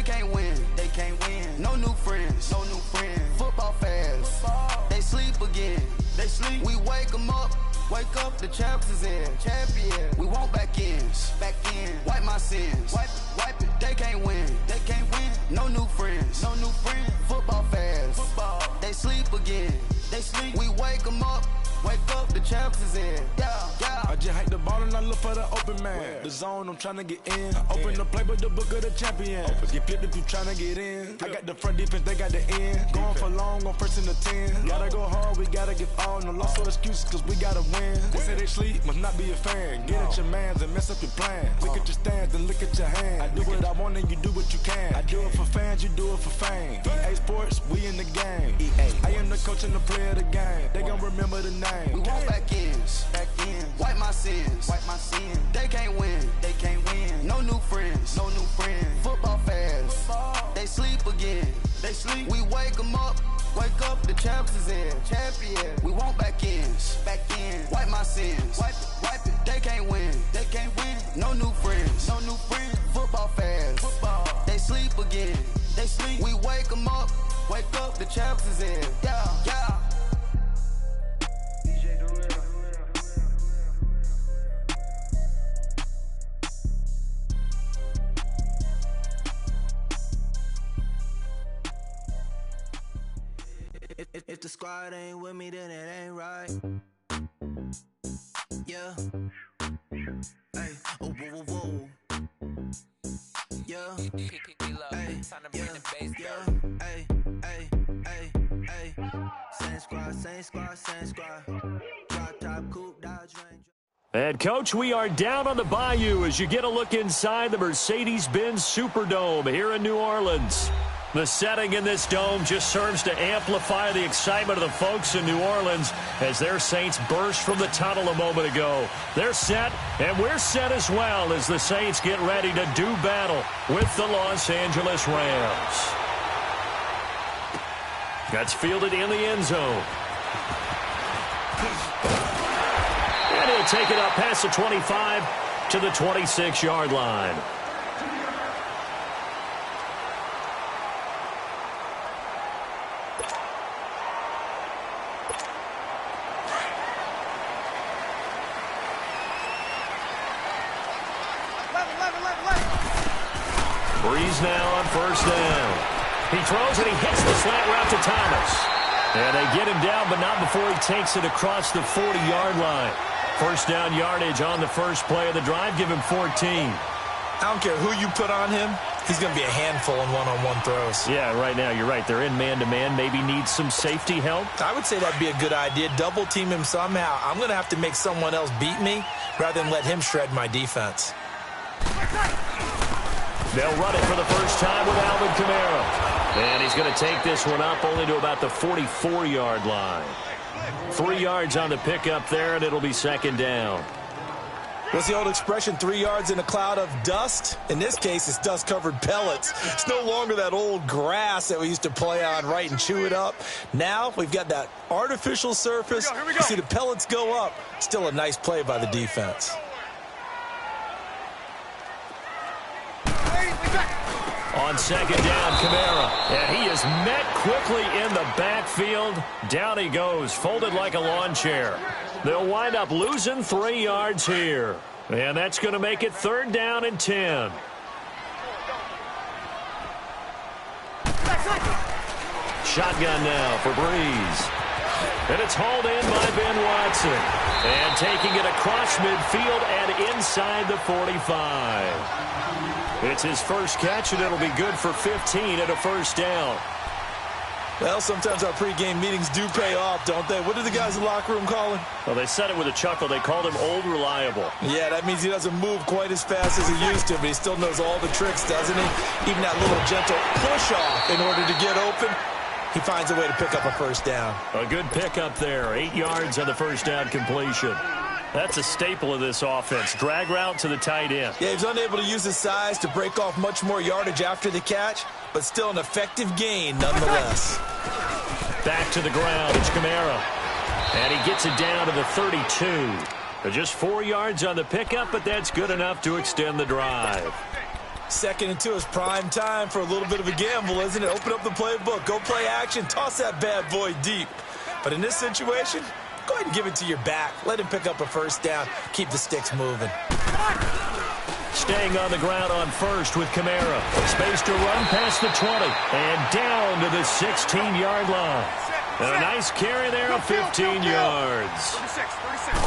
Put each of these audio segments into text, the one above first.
can't win. They can't win. No new friends. No new friends. Football fans. They sleep again. They sleep. We wake them up. Wake up, the champs is in. Champion. We want back ends. Back in. Wipe my sins. Wipe it. They can't win. They can't win. No new friends. No new friends. Football fans. They sleep again. They sleep. We wake them up. Wake up, the champs is in. Yeah, yeah. I just hike the ball and I look for the open man. The zone, I'm trying to get in. Open the playbook, the book of the champion. Get flipped if you trying to get in. I got the front defense, they got the end. Going for long, on first and the 10. Gotta go hard, we gotta get all. No loss or excuses, cause we gotta win. They say they sleep, must not be a fan. Get at your mans and mess up your plans. Look at your stands and look at your hands. I do what I want and you do what you can. I do it for fans, you do it for fame. EA Sports, we in the game. I am the coach and the player of the game. They gon' remember the name. We want back ends. Back ends. Wipe my sins. Wipe my sins. They can't win. They can't win. No new friends. No new friends. Football fans. They sleep again. They sleep. We wake them up. Wake up, the champs is in. Champion. We want back ends. Back ends. Wipe my sins. Wipe it. They can't win. They can't win. No new friends. No new friends. Football fans. They sleep again. They sleep. We wake them up. Wake up, the champs is in. Yeah, yeah. If the squad ain't with me, then it ain't right. Yeah. Hey. Oh, whoa, whoa, whoa. Yeah. Hey. Yeah. Hey. Hey. Hey. Hey. Same squad, same squad, same squad. Drop top, coupe, Dodge Range. And, Coach, we are down on the bayou as you get a look inside the Mercedes-Benz Superdome here in New Orleans. The setting in this dome just serves to amplify the excitement of the folks in New Orleans as their Saints burst from the tunnel a moment ago. They're set, and we're set as well as the Saints get ready to do battle with the Los Angeles Rams. That's fielded in the end zone. And he'll take it up past the 25 to the 26-yard line. Breeze now on first down. He throws and he hits the slant route to Thomas. And they get him down, but not before he takes it across the 40-yard line. First down yardage on the first play of the drive. Give him 14. I don't care who you put on him. He's going to be a handful in one-on-one throws. Yeah, right now you're right. They're in man-to-man. Maybe needs some safety help. I would say that'd be a good idea. Double team him somehow. I'm going to have to make someone else beat me rather than let him shred my defense. They'll run it for the first time with Alvin Kamara. And he's going to take this one up only to about the 44-yard line. 3 yards on the pickup there, and it'll be second down. What's the old expression, 3 yards in a cloud of dust? In this case, it's dust-covered pellets. It's no longer that old grass that we used to play on, right, and chew it up. Now we've got that artificial surface. Here we go. You see the pellets go up. Still a nice play by the defense. On second down, Kamara. And he is met quickly in the backfield. Down he goes, folded like a lawn chair. They'll wind up losing 3 yards here. And that's going to make it third down and 10. Shotgun now for Breeze. And it's hauled in by Ben Watson. And taking it across midfield and inside the 45. It's his first catch, and it'll be good for 15 at a first down. Well, sometimes our pregame meetings do pay off, don't they? What did the guys in the locker room call him? Well, they said it with a chuckle. They called him Old Reliable. Yeah, that means he doesn't move quite as fast as he used to, but he still knows all the tricks, doesn't he? Even that little gentle push-off in order to get open. He finds a way to pick up a first down. A good pickup there. 8 yards on the first down completion. That's a staple of this offense. Drag route to the tight end. Yeah, he's unable to use his size to break off much more yardage after the catch, but still an effective gain nonetheless. Back to the ground. It's Kamara. And he gets it down to the 32. Just 4 yards on the pickup, but that's good enough to extend the drive. 2nd and 2 is prime time for a little bit of a gamble, isn't it? Open up the playbook, go play action, toss that bad boy deep. But in this situation, go ahead and give it to your back. Let him pick up a first down. Keep the sticks moving. Staying on the ground on first with Kamara. Space to run past the 20 and down to the 16-yard line. And a nice carry there of 15 yards.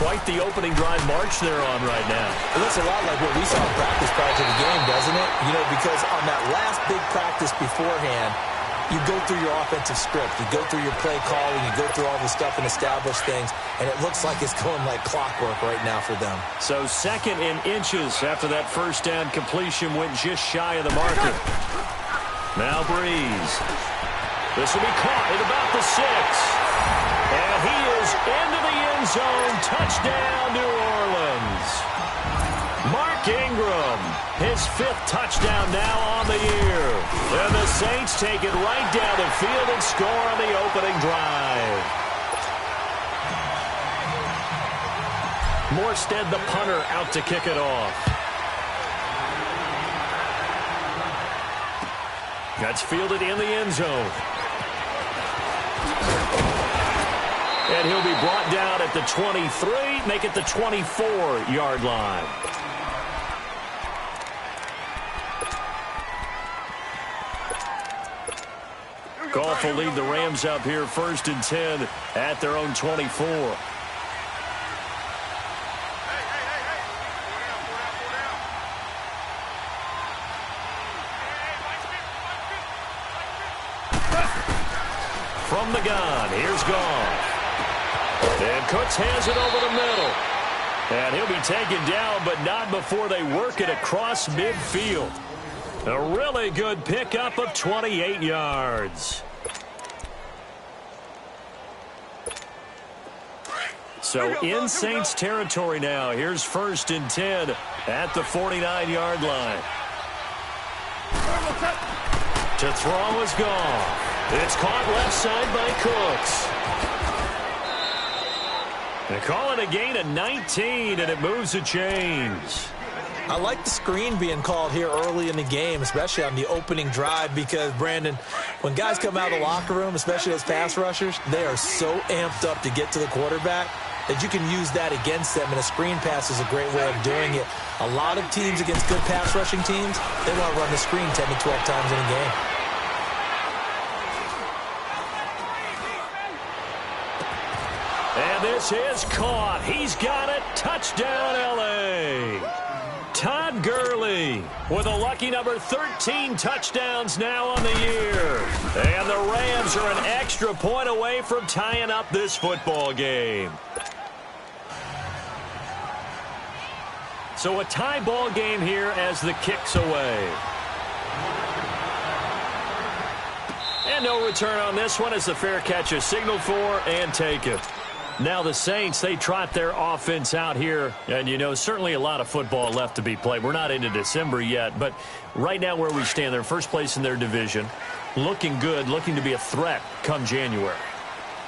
Quite the opening drive march they're on right now. It looks a lot like what we saw in practice prior to the game, doesn't it? You know, because on that last big practice beforehand, you go through your offensive script. You go through your play calling. You go through all the stuff and establish things. And it looks like it's going like clockwork right now for them. So 2nd and inches after that first down completion went just shy of the marker. Now Breeze. This will be caught at about the 6. And he is into the end zone. Touchdown, New Orleans. Mark Ingram, his 5th touchdown now on the year. And the Saints take it right down the field and score on the opening drive. Morstead, the punter, out to kick it off. That's fielded in the end zone. And he'll be brought down at the 23, make it the 24-yard line. Goff will lead the Rams up here 1st and 10 at their own 24. From the gun, here's Goff. And Cooks has it over the middle. And he'll be taken down, but not before they work it across midfield. A really good pickup of 28 yards. So in Saints territory now. Here's 1st and 10 at the 49-yard line. To throw is Goff. It's caught left side by Cooks. They call it a gain of 19, and it moves the chains. I like the screen being called here early in the game, especially on the opening drive, because, Brandon, when guys come out of the locker room, especially as pass rushers, they are so amped up to get to the quarterback that you can use that against them, and a screen pass is a great way of doing it. A lot of teams against good pass rushing teams, they want to run the screen 10 to 12 times in a game. And this is caught. He's got it. Touchdown, L.A. Todd Gurley with a lucky number 13 touchdowns now on the year. And the Rams are an extra point away from tying up this football game. So a tie ball game here as the kick's away. And no return on this one as the fair catch is signaled for and taken. Now the Saints, they trot their offense out here. And, you know, certainly a lot of football left to be played. We're not into December yet. But right now where we stand, they're first place in their division. Looking good, looking to be a threat come January.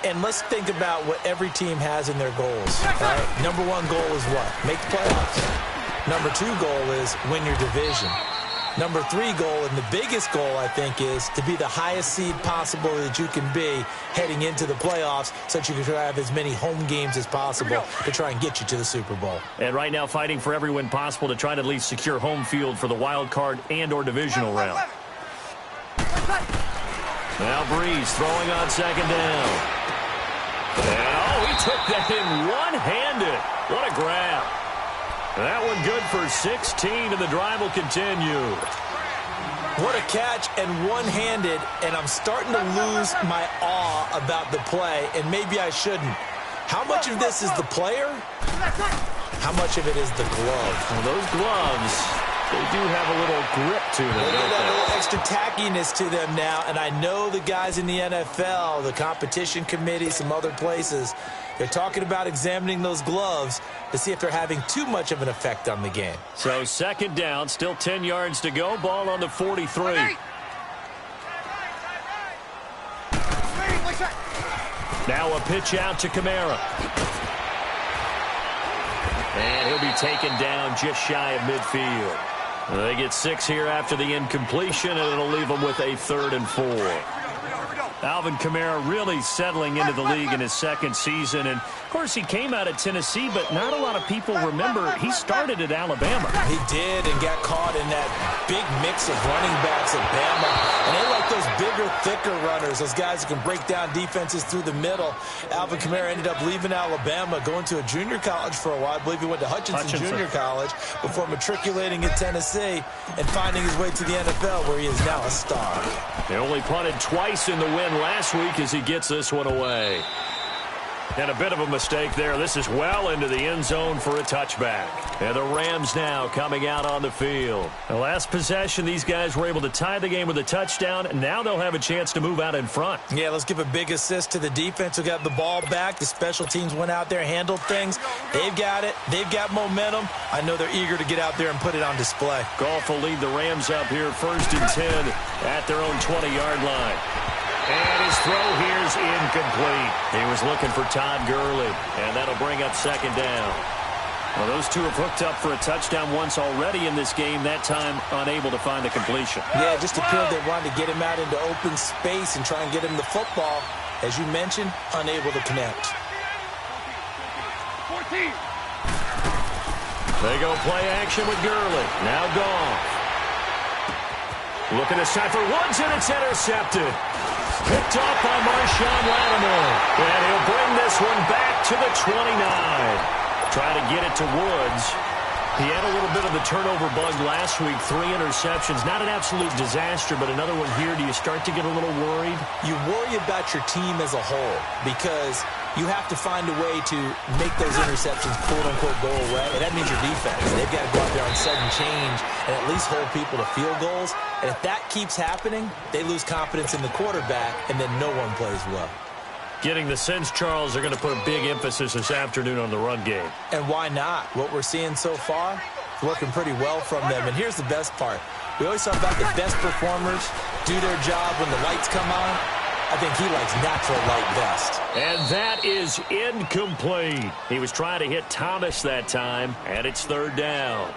And let's think about what every team has in their goals. Right? Number 1 goal is what? Make the playoffs. Number 2 goal is win your division. Number 3 goal, and the biggest goal, I think, is to be the highest seed possible that you can be heading into the playoffs so that you can have as many home games as possible to try and get you to the Super Bowl. And right now fighting for every win possible to try to at least secure home field for the wild card and or divisional round. Now Breeze throwing on 2nd down. And, oh, he took that in one-handed. What a grab. That one good for 16, and the drive will continue. What a catch, and one-handed, and I'm starting to lose my awe about the play, and maybe I shouldn't. How much of this is the player? How much of it is the glove? Well, those gloves, they do have a little grip to them. They got a little extra tackiness to them now, and I know the guys in the NFL, the competition committee, some other places, they're talking about examining those gloves to see if they're having too much of an effect on the game. So 2nd down, still 10 yards to go. Ball on the 43. Now a pitch out to Kamara. And he'll be taken down just shy of midfield. They get 6 here after the incompletion, and it'll leave them with a 3rd and 4. Alvin Kamara really settling into the league in his 2nd season. And, of course, he came out at Tennessee, but not a lot of people remember he started at Alabama. He did and got caught in that big mix of running backs at Bama. And they like those bigger, thicker runners, those guys who can break down defenses through the middle. Alvin Kamara ended up leaving Alabama, going to a junior college for a while. I believe he went to Hutchinson Junior College before matriculating at Tennessee and finding his way to the NFL, where he is now a star. They only punted twice in the win last week as he gets this one away. And a bit of a mistake there. This is well into the end zone for a touchback. And the Rams now coming out on the field. The last possession, these guys were able to tie the game with a touchdown, and now they'll have a chance to move out in front. Yeah, let's give a big assist to the defense who got the ball back. The special teams went out there, handled things. They've got it. They've got momentum. I know they're eager to get out there and put it on display. Goff will lead the Rams up here 1st and 10 at their own 20-yard line. And his throw here's incomplete. He was looking for Todd Gurley, and that'll bring up 2nd down. Well, those two have hooked up for a touchdown once already in this game, that time unable to find the completion. Yeah, it just appeared they wanted to get him out into open space and try and get him the football. As you mentioned, unable to connect. 14. They go play action with Gurley. Now Goff. Looking this time for Woods, and it's intercepted. Picked off by Marshawn Lattimore. And he'll bring this one back to the 29. Try to get it to Woods. He had a little bit of the turnover bug last week. 3 interceptions. Not an absolute disaster, but another one here. Do you start to get a little worried? You worry about your team as a whole because you have to find a way to make those interceptions, quote-unquote, go away. And that means your defense. They've got to go out there on sudden change and at least hold people to field goals. And if that keeps happening, they lose confidence in the quarterback, and then no one plays well. Getting the sense, Charles, they're going to put a big emphasis this afternoon on the run game. And why not? What we're seeing so far is working pretty well from them. And here's the best part. We always talk about the best performers do their job when the lights come on. I think he likes natural light best. And that is incomplete. He was trying to hit Thomas that time, and it's 3rd down.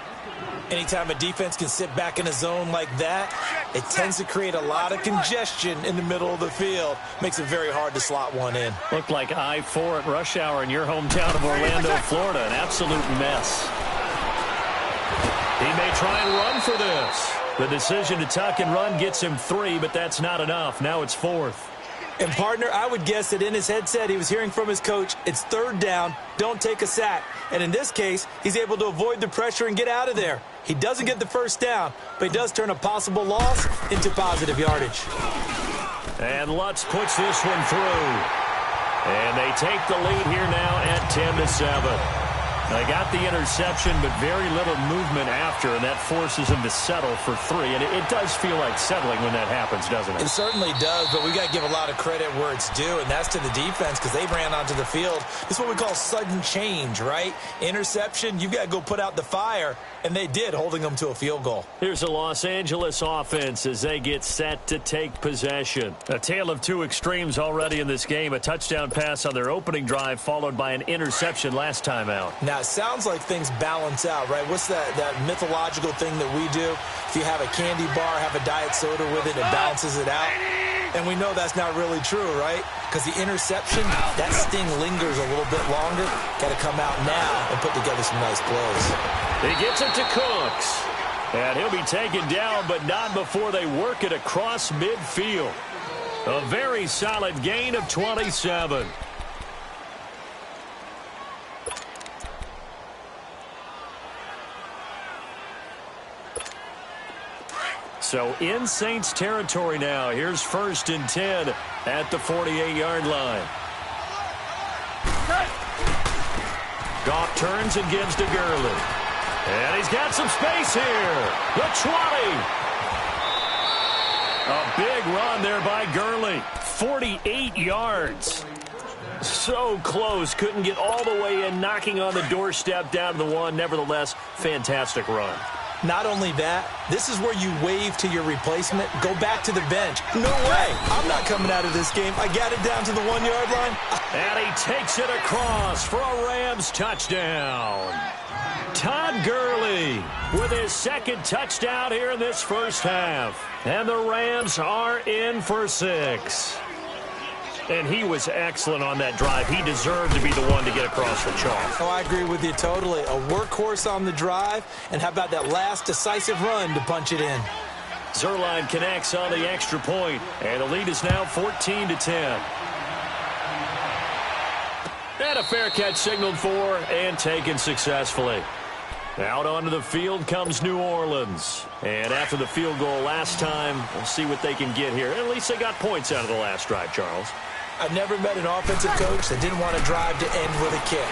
Anytime a defense can sit back in a zone like that, it tends to create a lot of congestion in the middle of the field. Makes it very hard to slot one in. Looked like I-4 at rush hour in your hometown of Orlando, Florida. An absolute mess. He may try and run for this. The decision to tuck and run gets him 3, but that's not enough. Now it's 4th. And, partner, I would guess that in his headset he was hearing from his coach, it's 3rd down, don't take a sack. And in this case, he's able to avoid the pressure and get out of there. He doesn't get the 1st down, but he does turn a possible loss into positive yardage. And Lutz puts this one through. And they take the lead here now at 10-7. They got the interception, but very little movement after, and that forces him to settle for 3. And it does feel like settling when that happens, doesn't it? It certainly does, but we got to give a lot of credit where it's due, and that's to the defense because they ran onto the field. This is what we call sudden change, right? Interception, you've got to go put out the fire, and they did, holding them to a field goal. Here's a Los Angeles offense as they get set to take possession. A tale of 2 extremes already in this game. A touchdown pass on their opening drive, followed by an interception last time out. Now, it sounds like things balance out, right? What's that mythological thing that we do? If you have a candy bar, have a diet soda with it, it balances it out. And we know that's not really true, right? Because the interception, that sting lingers a little bit longer. Got to come out now and put together some nice plays. He gets it to Cooks. And he'll be taken down, but not before they work it across midfield. A very solid gain of 27. So in Saints territory now. Here's 1st and 10 at the 48-yard line. Goff turns and gives to Gurley. And he's got some space here. The 20. A big run there by Gurley. 48 yards. So close. Couldn't get all the way in, knocking on the doorstep down to the 1. Nevertheless, fantastic run. Not only that, this is where you wave to your replacement. Go back to the bench. No way. I'm not coming out of this game. I got it down to the 1-yard line. And he takes it across for a Rams touchdown. Todd Gurley with his second touchdown here in this first half. And the Rams are in for 6. And he was excellent on that drive. He deserved to be the one to get across the chalk. Oh, I agree with you totally. A workhorse on the drive, and how about that last decisive run to punch it in? Zerline connects on the extra point, and the lead is now 14-10. And a fair catch signaled for and taken successfully. Out onto the field comes New Orleans. And after the field goal last time, we'll see what they can get here. At least they got points out of the last drive, Charles. I've never met an offensive coach that didn't want to drive to end with a kick.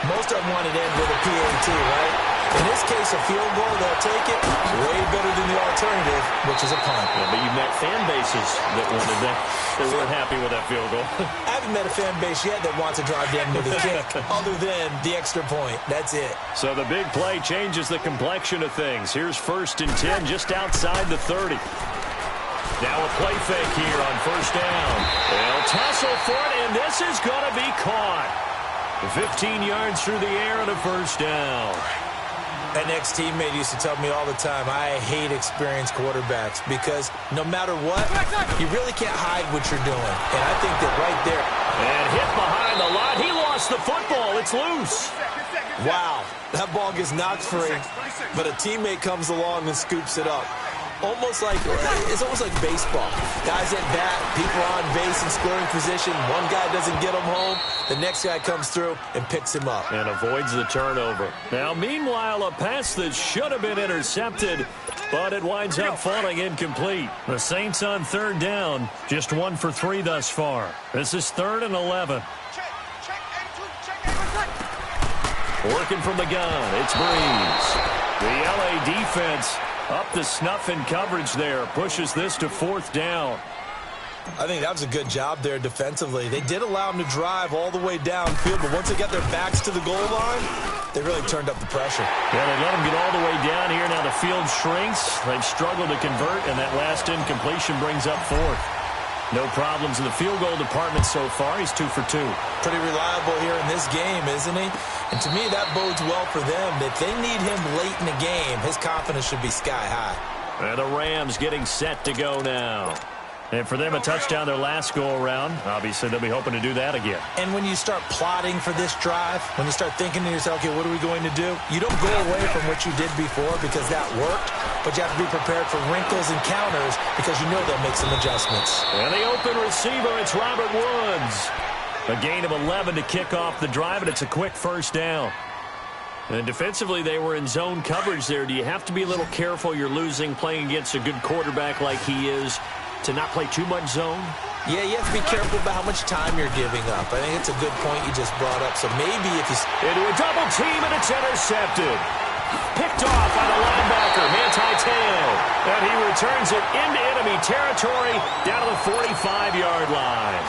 Most of them wanted to end with a PAT, right? In this case, a field goal, they'll take it way better than the alternative, which is a punt. Yeah, but you've met fan bases that wanted that, that weren't happy with that field goal. I haven't met a fan base yet that wants to drive to end with a kick, other than the extra point. That's it. So the big play changes the complexion of things. Here's 1st and 10 just outside the 30. Now a play fake here on 1st down. They'll tussle for it, and this is going to be caught. 15 yards through the air and a 1st down. An ex-teammate used to tell me all the time, I hate experienced quarterbacks because no matter what, you really can't hide what you're doing. And I think that right there. And hit behind the line. He lost the football. It's loose. Wow, that ball gets knocked free, but a teammate comes along and scoops it up. It's almost like baseball. Guys at bat, people are on base in scoring position. One guy doesn't get him home. The next guy comes through and picks him up. And avoids the turnover. Now, meanwhile, a pass that should have been intercepted, but it winds up falling incomplete. The Saints on 3rd down, just 1 for 3 thus far. This is 3rd and 11. Working from the gun, it's Breeze. The LA defense up to snuff in coverage there. Pushes this to 4th down. I think that was a good job there defensively. They did allow them to drive all the way downfield, but once they got their backs to the goal line, they really turned up the pressure. Yeah, they let them get all the way down here. Now the field shrinks. They've struggled to convert, and that last incompletion brings up 4th. No problems in the field goal department so far. He's 2 for 2. Pretty reliable here in this game, isn't he? And to me, that bodes well for them. If they need him late in the game, his confidence should be sky high. And the Rams getting set to go now. And for them, a touchdown their last go-around. Obviously, they'll be hoping to do that again. And when you start plotting for this drive, when you start thinking to yourself, okay, what are we going to do? You don't go away from what you did before because that worked, but you have to be prepared for wrinkles and counters because you know they'll make some adjustments. And the open receiver, it's Robert Woods. A gain of 11 to kick off the drive, and it's a quick 1st down. And defensively, they were in zone coverage there. Do you have to be a little careful? You're losing, playing against a good quarterback like he is, to not play too much zone? Yeah, you have to be careful about how much time you're giving up. I think it's a good point you just brought up. So maybe if you... Into a double team, and it's intercepted. Picked off by the linebacker, Manti Te'o. And he returns it into enemy territory down to the 45-yard line.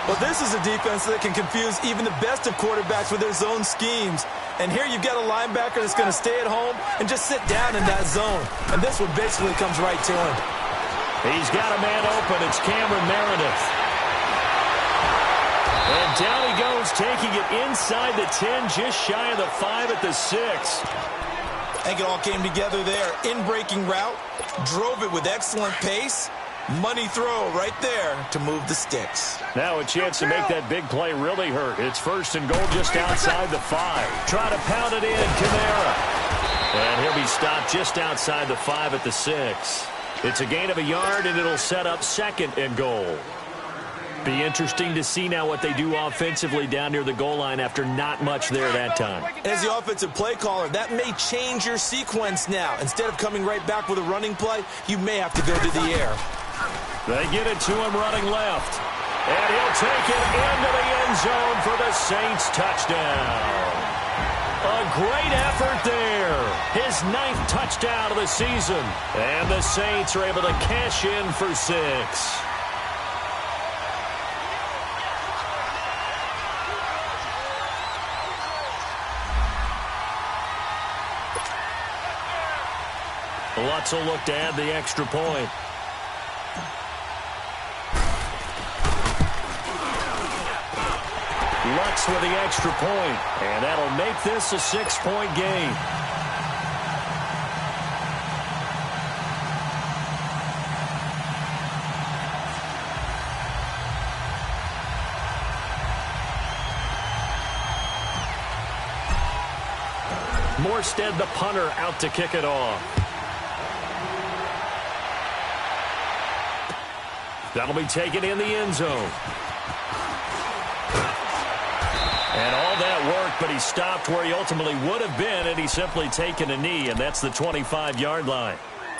Well, this is a defense that can confuse even the best of quarterbacks with their zone schemes. And here you've got a linebacker that's going to stay at home and just sit down in that zone. And this one basically comes right to him. He's got a man open. It's Cameron Meredith. And down he goes, taking it inside the 10, just shy of the 5 at the 6. I think it all came together there. In-breaking route, drove it with excellent pace. Money throw right there to move the sticks. Now a chance to make that big play really hurt. It's 1st and goal just outside the 5. Try to pound it in, Kamara. And he'll be stopped just outside the 5 at the 6. It's a gain of a yard, and it'll set up 2nd and goal. Be interesting to see now what they do offensively down near the goal line after not much there that time. As the offensive play caller, that may change your sequence now. Instead of coming right back with a running play, you may have to go to the air. They get it to him running left. And he'll take it into the end zone for the Saints touchdown. A great effort there. His 9th touchdown of the season. And the Saints are able to cash in for 6. Lutz will look to add the extra point. Lutz with the extra point, and that'll make this a 6-point game. Morstead, the punter, out to kick it off. That'll be taken in the end zone. And all that work, but he stopped where he ultimately would have been, and he's simply taken a knee, and that's the 25-yard line.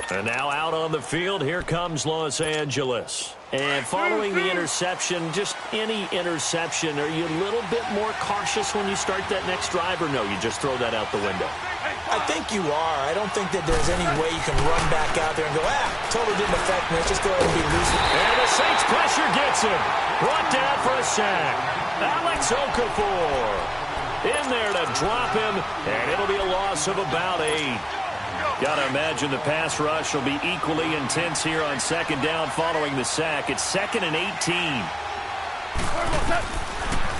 And now out on the field, here comes Los Angeles. And following the interception, just any interception, are you a little bit more cautious when you start that next drive, or no, you just throw that out the window? I think you are. I don't think that there's any way you can run back out there and go, totally didn't affect me. Let's just go ahead and be loose. And the Saints pressure gets him. Brought down for a sack. Alex Okafor in there to drop him, and it'll be a loss of about 8. Got to imagine the pass rush will be equally intense here on second down following the sack. It's 2nd and 18.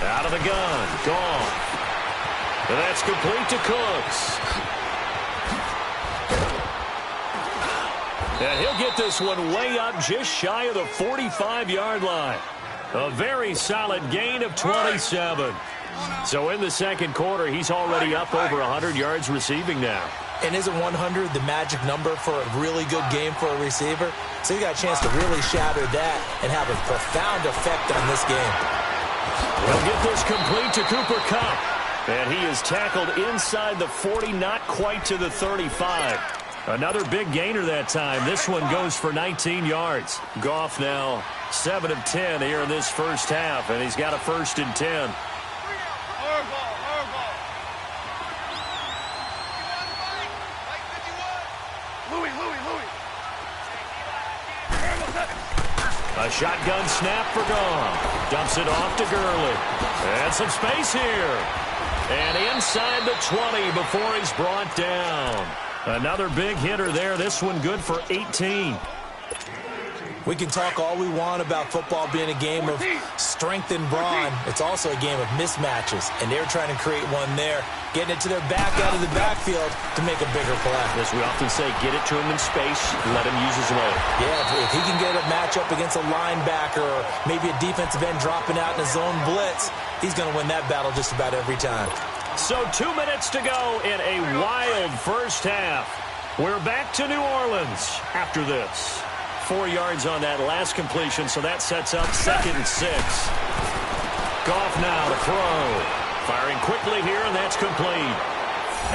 Out of the gun. Gone. And that's complete to Cooks. And he'll get this one way up just shy of the 45-yard line. A very solid gain of 27. So in the second quarter, he's already up over 100 yards receiving now. And isn't 100 the magic number for a really good game for a receiver? So he got a chance to really shatter that and have a profound effect on this game. He'll get this complete to Cooper Kupp. And he is tackled inside the 40, not quite to the 35. Another big gainer that time. This one goes for 19 yards. Goff now 7 of 10 here in this first half, and he's got a 1st and 10. A shotgun snap for Goff. Dumps it off to Gurley. And some space here. And inside the 20 before he's brought down. Another big hitter there. This one good for 18. We can talk all we want about football being a game of strength and brawn. It's also a game of mismatches, and they're trying to create one there, getting it to their back out of the backfield to make a bigger play. As we often say, get it to him in space, let him use his leg. Yeah, if he can get a matchup against a linebacker or maybe a defensive end dropping out in a zone blitz, he's going to win that battle just about every time. So 2 minutes to go in a wild first half. We're back to New Orleans after this. 4 yards on that last completion, so that sets up 2nd and 6. Goff now to throw. Firing quickly here, and that's complete.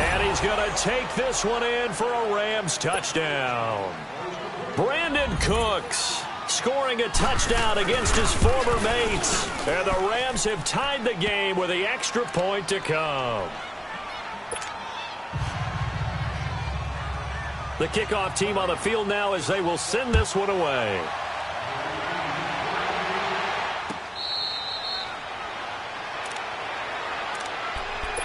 And he's going to take this one in for a Rams touchdown. Brandon Cooks scoring a touchdown against his former mates. And the Rams have tied the game with the extra point to come. The kickoff team on the field now as they will send this one away.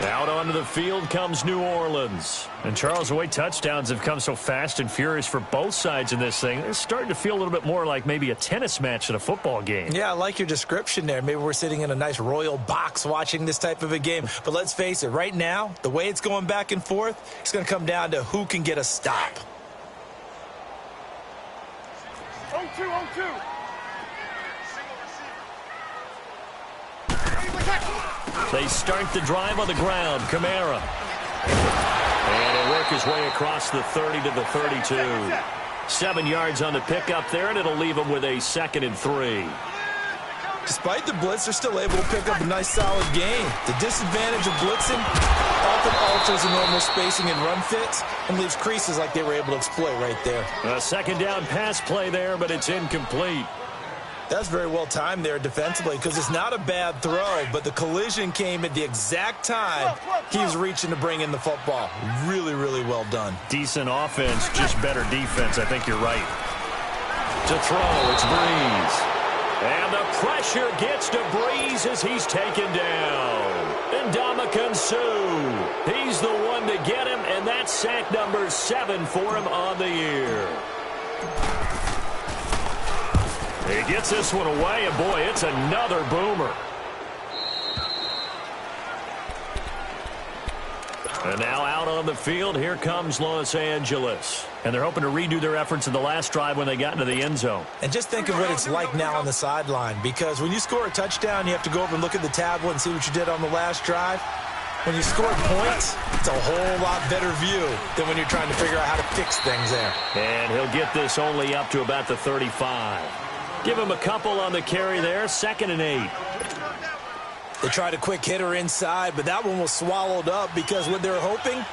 Out onto the field comes New Orleans. And Charles, the way touchdowns have come so fast and furious for both sides in this thing, it's starting to feel a little bit more like maybe a tennis match than a football game. Yeah, I like your description there. Maybe we're sitting in a nice royal box watching this type of a game. But let's face it, right now, the way it's going back and forth, it's going to come down to who can get a stop. 0-2. They start the drive on the ground. Kamara. And he'll work his way across the 30 to the 32. 7 yards on the pickup there, and it'll leave him with a 2nd and 3. Despite the blitz, they're still able to pick up a nice, solid gain. The disadvantage of blitzing often alters the normal spacing and run fits and leaves creases like they were able to exploit right there. A 2nd down pass play there, but it's incomplete. That's very well timed there defensively because it's not a bad throw, but the collision came at the exact time he was reaching to bring in the football. Really, really well done. Decent offense, just better defense. I think you're right. To throw, it's Breeze. And the pressure gets to Breeze as he's taken down. And Ndamukong Suh, he's the one to get him, and that's sack number 7 for him on the year. He gets this one away, and boy, it's another boomer. And now out on the field, here comes Los Angeles. And they're hoping to redo their efforts in the last drive when they got into the end zone. And just think of what it's like now on the sideline, because when you score a touchdown, you have to go over and look at the tablet and see what you did on the last drive. When you score points, it's a whole lot better view than when you're trying to figure out how to fix things there. And he'll get this only up to about the 35. Give him a couple on the carry there, 2nd and 8. They tried a quick hitter inside, but that one was swallowed up because what they're hoping,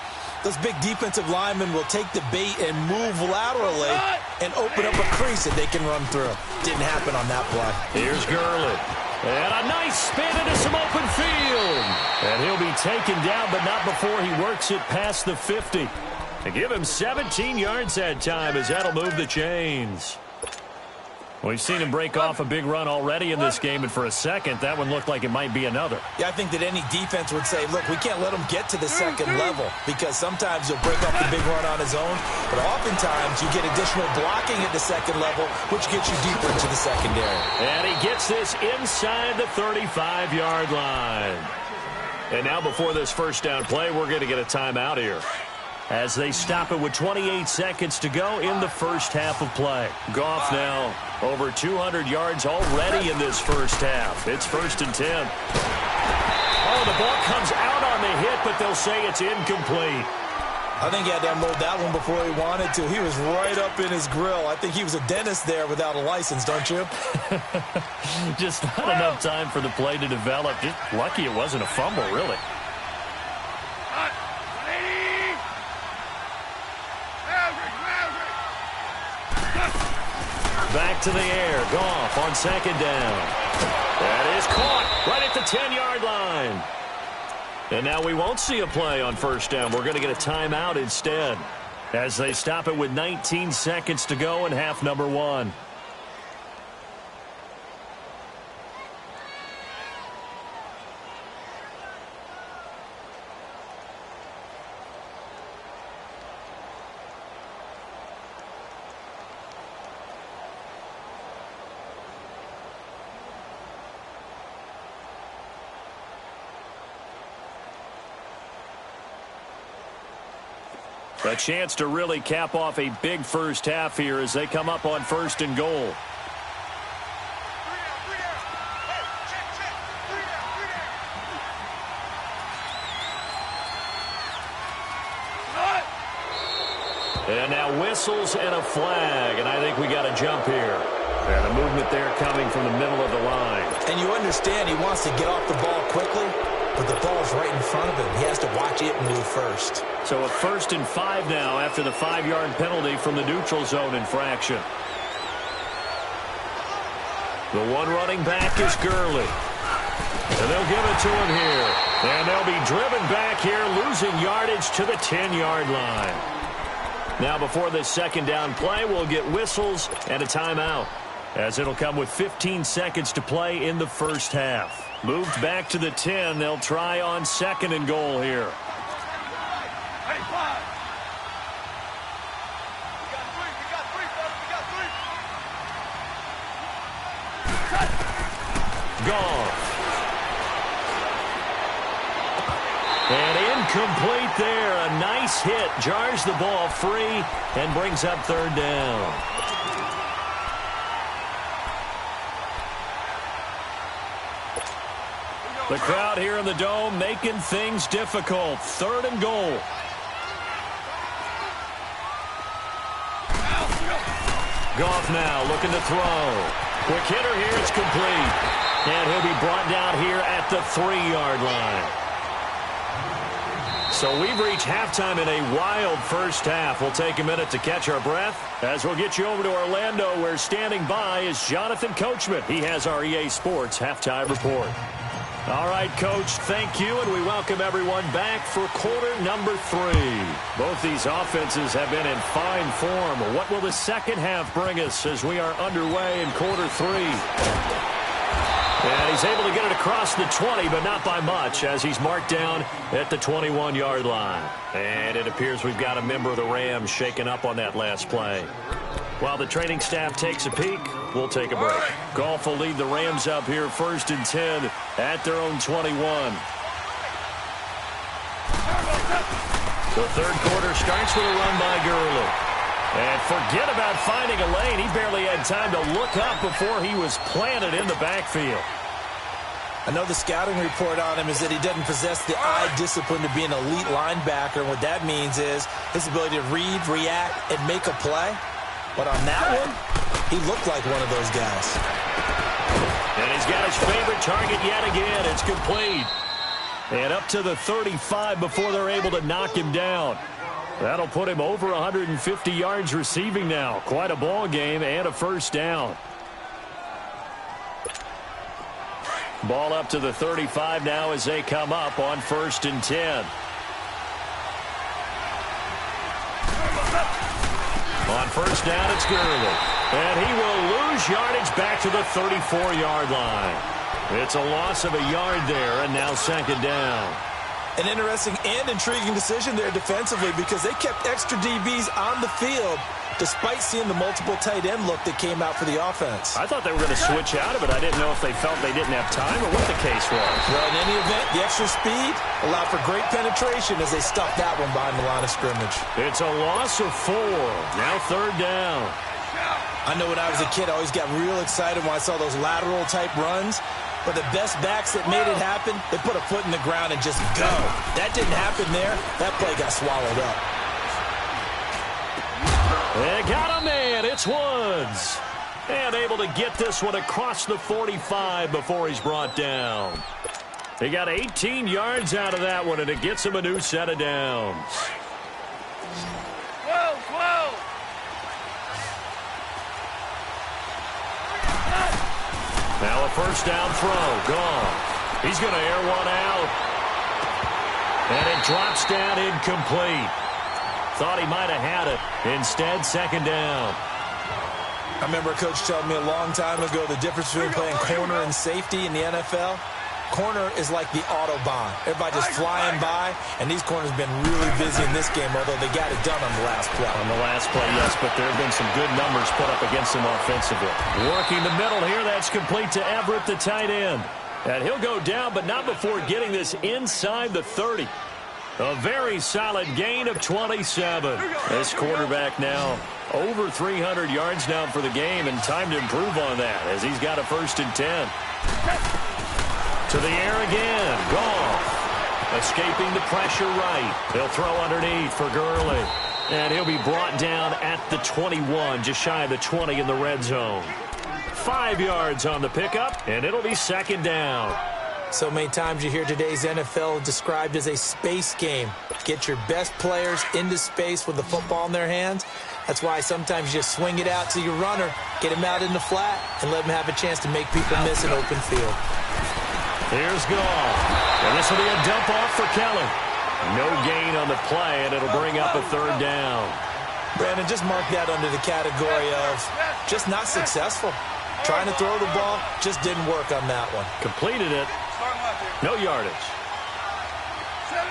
those big defensive linemen will take the bait and move laterally and open up a crease that they can run through. Didn't happen on that play. Here's Gurley. And a nice spin into some open field. And he'll be taken down, but not before he works it past the 50. And give him 17 yards that time as that'll move the chains. We've seen him break off a big run already in this game, and for a second, that one looked like it might be another. Yeah, I think that any defense would say, look, we can't let him get to the second level, because sometimes he'll break off the big run on his own, but oftentimes you get additional blocking at the second level, which gets you deeper into the secondary. And he gets this inside the 35-yard line. And now before this first down play, we're going to get a timeout here, as they stop it with 28 seconds to go in the first half of play. Goff now over 200 yards already in this first half. It's 1st and 10. Oh, the ball comes out on the hit, but they'll say it's incomplete. I think he had to unload that one before he wanted to. He was right up in his grill. I think he was a dentist there without a license, don't you? Just not enough time for the play to develop. Just lucky it wasn't a fumble, really. Back to the air. Goff on 2nd down. That is caught right at the 10-yard line. And now we won't see a play on 1st down. We're going to get a timeout instead, as they stop it with 19 seconds to go in half number 1. A chance to really cap off a big first half here as they come up on 1st and goal. And now whistles and a flag, and I think we got a jump here. And a movement there coming from the middle of the line. And you understand he wants to get off the ball quickly, but the ball's right in front of him. He has to watch it move first. So a 1st and 5 now after the 5-yard penalty from the neutral zone infraction. The one running back is Gurley. And they'll give it to him here. And they'll be driven back here, losing yardage to the 10-yard line. Now before this 2nd down play, we'll get whistles and a timeout, as it'll come with 15 seconds to play in the first half. Moved back to the 10. They'll try on 2nd and goal here. Goff. And incomplete there. A nice hit. Jars the ball free and brings up 3rd down. The crowd here in the Dome making things difficult. 3rd and goal. Goff now looking to throw. Quick hitter here. It's complete. And he'll be brought down here at the 3-yard line. So we've reached halftime in a wild first half. We'll take a minute to catch our breath as we'll get you over to Orlando, where standing by is Jonathan Coachman. He has our EA Sports halftime report. All right, Coach, thank you, and we welcome everyone back for quarter number 3. Both these offenses have been in fine form. What will the second half bring us as we are underway in quarter 3? And he's able to get it across the 20, but not by much, as he's marked down at the 21-yard line. And it appears we've got a member of the Rams shaken up on that last play. While the training staff takes a peek, we'll take a break. Goff will lead the Rams up here 1st and 10 at their own 21. The third quarter starts with a run by Gurley. And forget about finding a lane. He barely had time to look up before he was planted in the backfield. I know the scouting report on him is that he doesn't possess the eye discipline to be an elite linebacker. And what that means is his ability to read, react, and make a play. But on that one, he looked like one of those guys. And he's got his favorite target yet again. It's complete. And up to the 35 before they're able to knock him down. That'll put him over 150 yards receiving now. Quite a ball game and a first down. Ball up to the 35 now as they come up on 1st and 10. On first down, it's Gurley. And he will lose yardage back to the 34-yard line. It's a loss of a yard there, and now 2nd down. An interesting and intriguing decision there defensively because they kept extra DBs on the field despite seeing the multiple tight end look that came out for the offense. I thought they were going to switch out of it. I didn't know if they felt they didn't have time or what the case was. Well, in any event, the extra speed allowed for great penetration as they stuffed that one behind the line of scrimmage. It's a loss of 4. Now 3rd down. I know when I was a kid, I always got real excited when I saw those lateral type runs. But the best backs that made it happen, they put a foot in the ground and just go. That didn't happen there. That play got swallowed up. They got a man. It's Woods. And able to get this one across the 45 before he's brought down. He got 18 yards out of that one, and it gets him a new set of downs. Now a first down throw. Gone. He's going to air one out. And it drops down incomplete. Thought he might have had it. Instead, 2nd down. I remember a coach telling me a long time ago the difference between playing corner and safety in the NFL. Corner is like the Autobahn. Everybody just flying by, and these corners have been really busy in this game, although they got it done on the last play. On the last play, yes, but there have been some good numbers put up against them offensively. Working the middle here, that's complete to Everett, the tight end. And he'll go down, but not before getting this inside the 30. A very solid gain of 27. This quarterback now over 300 yards now for the game, and time to improve on that as he's got a 1st and 10. To the air again. Goff escaping the pressure right. He'll throw underneath for Gurley. And he'll be brought down at the 21, just shy of the 20 in the red zone. 5 yards on the pickup, and it'll be 2nd down. So many times you hear today's NFL described as a space game. Get your best players into space with the football in their hands. That's why sometimes you just swing it out to your runner, get him out in the flat, and let him have a chance to make people miss an open field. Here's Goff. And this will be a dump off for Kelly. No gain on the play, and it'll bring up a 3rd down. Brandon, just mark that under the category of just not successful. Trying to throw the ball just didn't work on that one. Completed it. No yardage. 17.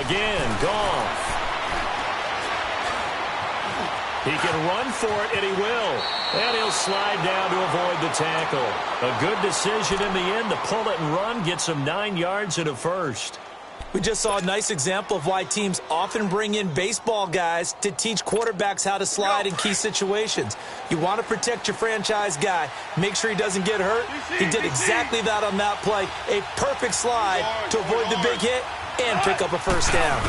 Again, Goff. He can run for it, and he will. And he'll slide down to avoid the tackle. A good decision in the end to pull it and run, gets him 9 yards and a 1st. We just saw a nice example of why teams often bring in baseball guys to teach quarterbacks how to slide in key situations. You want to protect your franchise guy. Make sure he doesn't get hurt. He did exactly that on that play. A perfect slide to avoid the big hit and pick up a 1st down.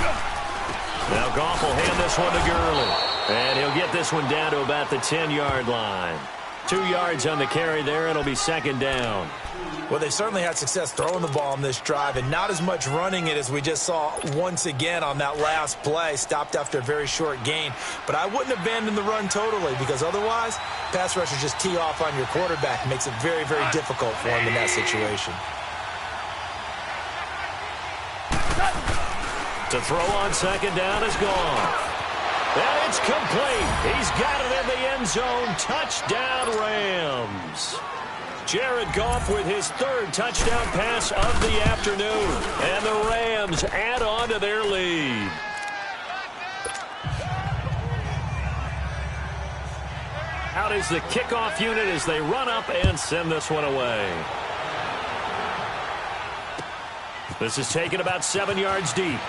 Now Goff will hand this one to Gurley. And he'll get this one down to about the 10-yard line. 2 yards on the carry there. It'll be 2nd down. Well, they've certainly had success throwing the ball on this drive and not as much running it as we just saw once again on that last play. Stopped after a very short gain. But I wouldn't abandon the run totally because otherwise, pass rushers just tee off on your quarterback. It makes it very, very difficult for him in that situation. To throw on 2nd down is Goff. And it's complete. He's got it in the end zone. Touchdown, Rams. Jared Goff with his 3rd touchdown pass of the afternoon. And the Rams add on to their lead. Out is the kickoff unit as they run up and send this one away. This is taken about 7 yards deep.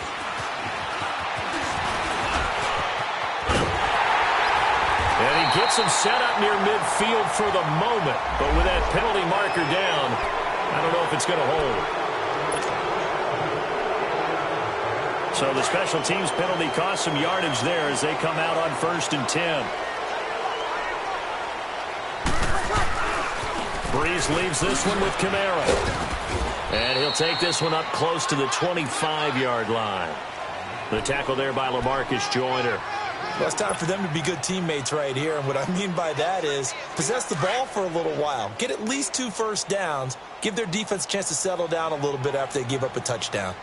And he gets him set up near midfield for the moment. But with that penalty marker down, I don't know if it's going to hold. So the special teams penalty cost some yardage there as they come out on 1st and 10. Breeze leaves this one with Kamara. And he'll take this one up close to the 25-yard line. The tackle there by LaMarcus Joyner. Well, it's time for them to be good teammates right here. And what I mean by that is possess the ball for a little while. Get at least 2 first downs. Give their defense a chance to settle down a little bit after they give up a touchdown.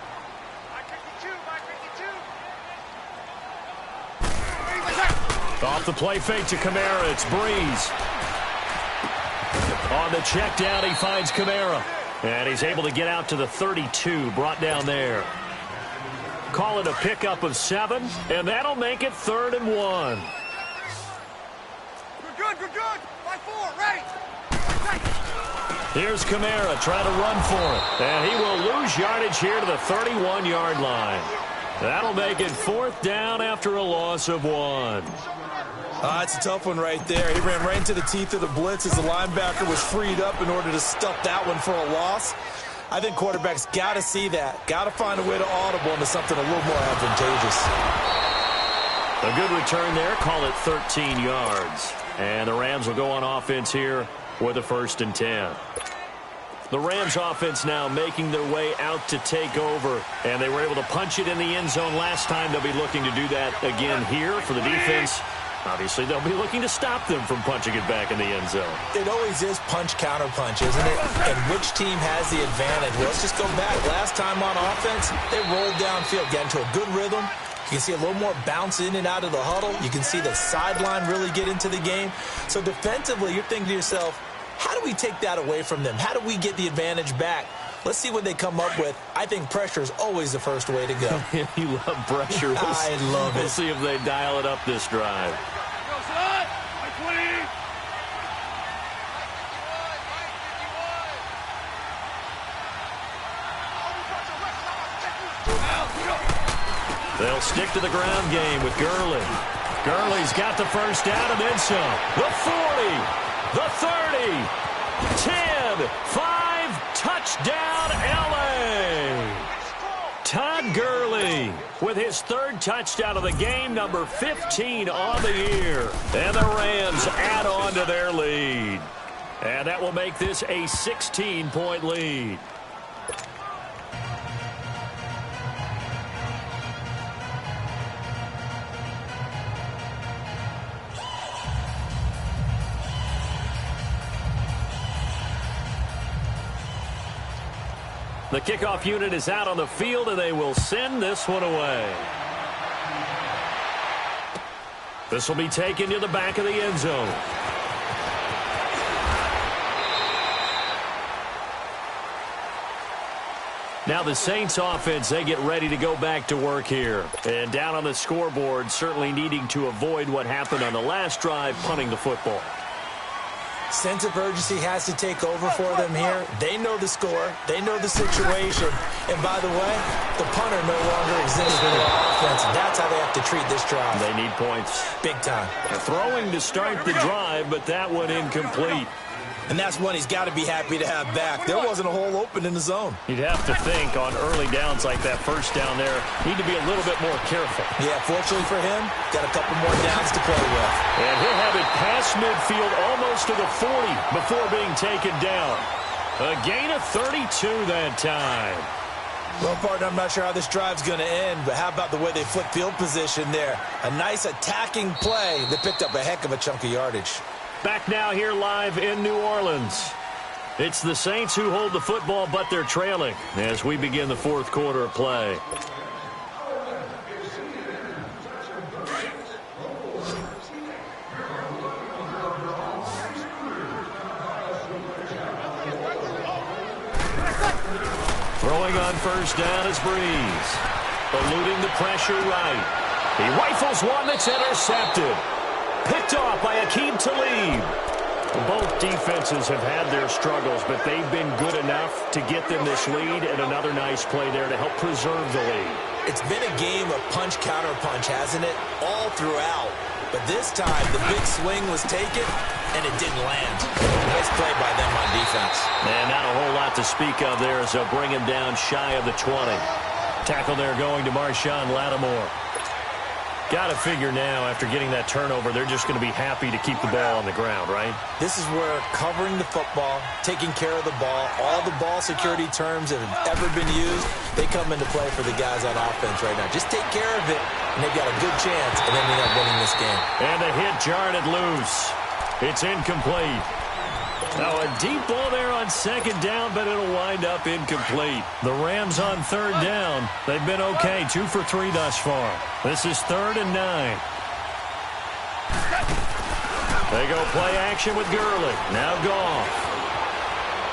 Off the play fake to Kamara. It's Breeze. On the check down, he finds Kamara. And he's able to get out to the 32, brought down there. Call it a pickup of 7, and that'll make it 3rd and 1. We're good, we're good. By 4, ready. Here's Kamara trying to run for it. And he will lose yardage here to the 31-yard line. That'll make it 4th down after a loss of 1. It's a tough one right there. He ran right into the teeth of the blitz as the linebacker was freed up in order to stuff that one for a loss. I think quarterbacks got to see that. Got to find a way to audible into something a little more advantageous. A good return there. Call it 13 yards. And the Rams will go on offense here with a 1st and 10. The Rams offense now making their way out to take over. And they were able to punch it in the end zone last time. They'll be looking to do that again here for the defense. Obviously, they'll be looking to stop them from punching it back in the end zone. It always is punch-counter-punch, isn't it? And which team has the advantage? Well, let's just go back. Last time on offense, they rolled downfield, got into a good rhythm. You can see a little more bounce in and out of the huddle. You can see the sideline really get into the game. So defensively, you're thinking to yourself, how do we take that away from them? How do we get the advantage back? Let's see what they come up with. I think pressure is always the first way to go. You love pressure. I love it. We'll see if they dial it up this drive. They'll stick to the ground game with Gurley. Gurley's got the first down and then some. The 40, the 30, 10, 5, touchdown LA. Todd Gurley with his 3rd touchdown of the game, number 15 on the year. And the Rams add on to their lead. And that will make this a 16-point lead. The kickoff unit is out on the field, and they will send this one away. This will be taken to the back of the end zone. Now the Saints offense, they get ready to go back to work here. And down on the scoreboard, certainly needing to avoid what happened on the last drive, punting the football. Sense of urgency has to take over for them here. They know the score. They know the situation. And by the way, the punter no longer exists in their offense. That's how they have to treat this drive. They need points. Big time. Throwing to start the drive, but that one incomplete. And that's one he's got to be happy to have back. There wasn't a hole open in the zone. You'd have to think on early downs like that first down there, need to be a little bit more careful. Yeah, fortunately for him, got a couple more downs to play with. And he'll have it past midfield almost to the 40 before being taken down. A gain of 32 that time. Well, partner, I'm not sure how this drive's going to end, but how about the way they flip field position there? A nice attacking play that picked up a heck of a chunk of yardage. Back now here live in New Orleans. It's the Saints who hold the football, but they're trailing as we begin the 4th quarter of play. Throwing on first down is Breeze. Eluding the pressure right. He rifles one that's intercepted. Picked off by Akeem Talib. Both defenses have had their struggles, but they've been good enough to get them this lead, and another nice play there to help preserve the lead. It's been a game of punch-counter-punch, hasn't it? All throughout. But this time, the big swing was taken, and it didn't land. Nice play by them on defense. And not a whole lot to speak of there as they'll bring him down shy of the 20. Tackle there going to Marshawn Lattimore. Got to figure now, after getting that turnover, they're just going to be happy to keep the ball on the ground, right? This is where covering the football, taking care of the ball, all the ball security terms that have ever been used, they come into play for the guys on offense right now. Just take care of it, and they've got a good chance of ending up winning this game. And the hit jarred it loose. It's incomplete. Now a deep ball there on second down, but it'll wind up incomplete. The Rams on third down. They've been okay, 2 for 3 thus far. This is 3rd and 9. They go play action with Gurley. Now Goff.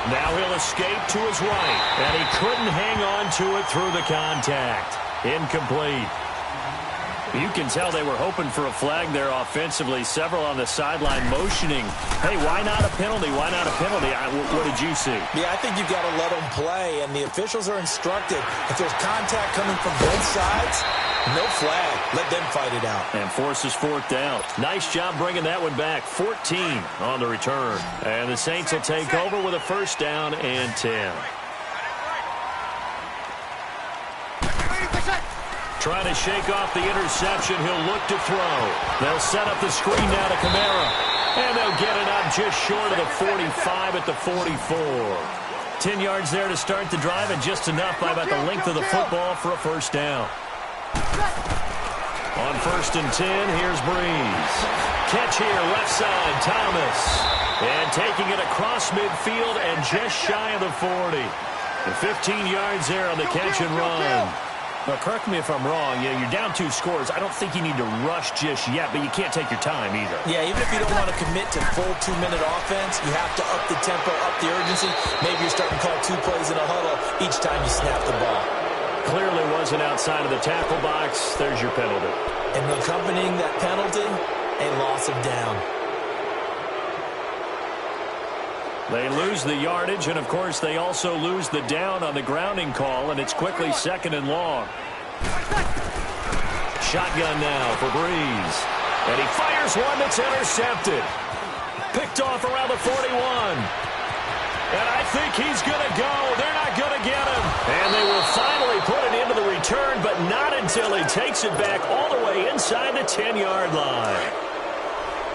Now he'll escape to his right, and he couldn't hang on to it through the contact. Incomplete. You can tell they were hoping for a flag there offensively. Several on the sideline motioning, hey, why not a penalty? Why not a penalty? What did you see? Yeah, I think you've got to let them play, and the officials are instructed. If there's contact coming from both sides, no flag. Let them fight it out. And forces 4th down. Nice job bringing that one back. 14 on the return. And the Saints will take over with a 1st down and 10. Trying to shake off the interception. He'll look to throw. They'll set up the screen now to Kamara. And they'll get it up just short of the 45 at the 44. 10 yards there to start the drive, and just enough by about the length of the football for a 1st down. On 1st and 10, here's Breeze. Catch here, left side, Thomas. And taking it across midfield and just shy of the 40. The 15 yards there on the catch and run. Now, correct me if I'm wrong. You're down 2 scores. I don't think you need to rush just yet, but you can't take your time either. Yeah, even if you don't want to commit to full 2-minute offense, you have to up the tempo, up the urgency. Maybe you're starting to call 2 plays in a huddle each time you snap the ball. Clearly wasn't outside of the tackle box. There's your penalty. And accompanying that penalty, a loss of down. They lose the yardage, and, of course, they also lose the down on the grounding call, and it's quickly 2nd and long. Shotgun now for Breeze. And he fires one that's intercepted. Picked off around the 41. And I think he's going to go. They're not going to get him. And they will finally put it into the return, but not until he takes it back all the way inside the 10-yard line.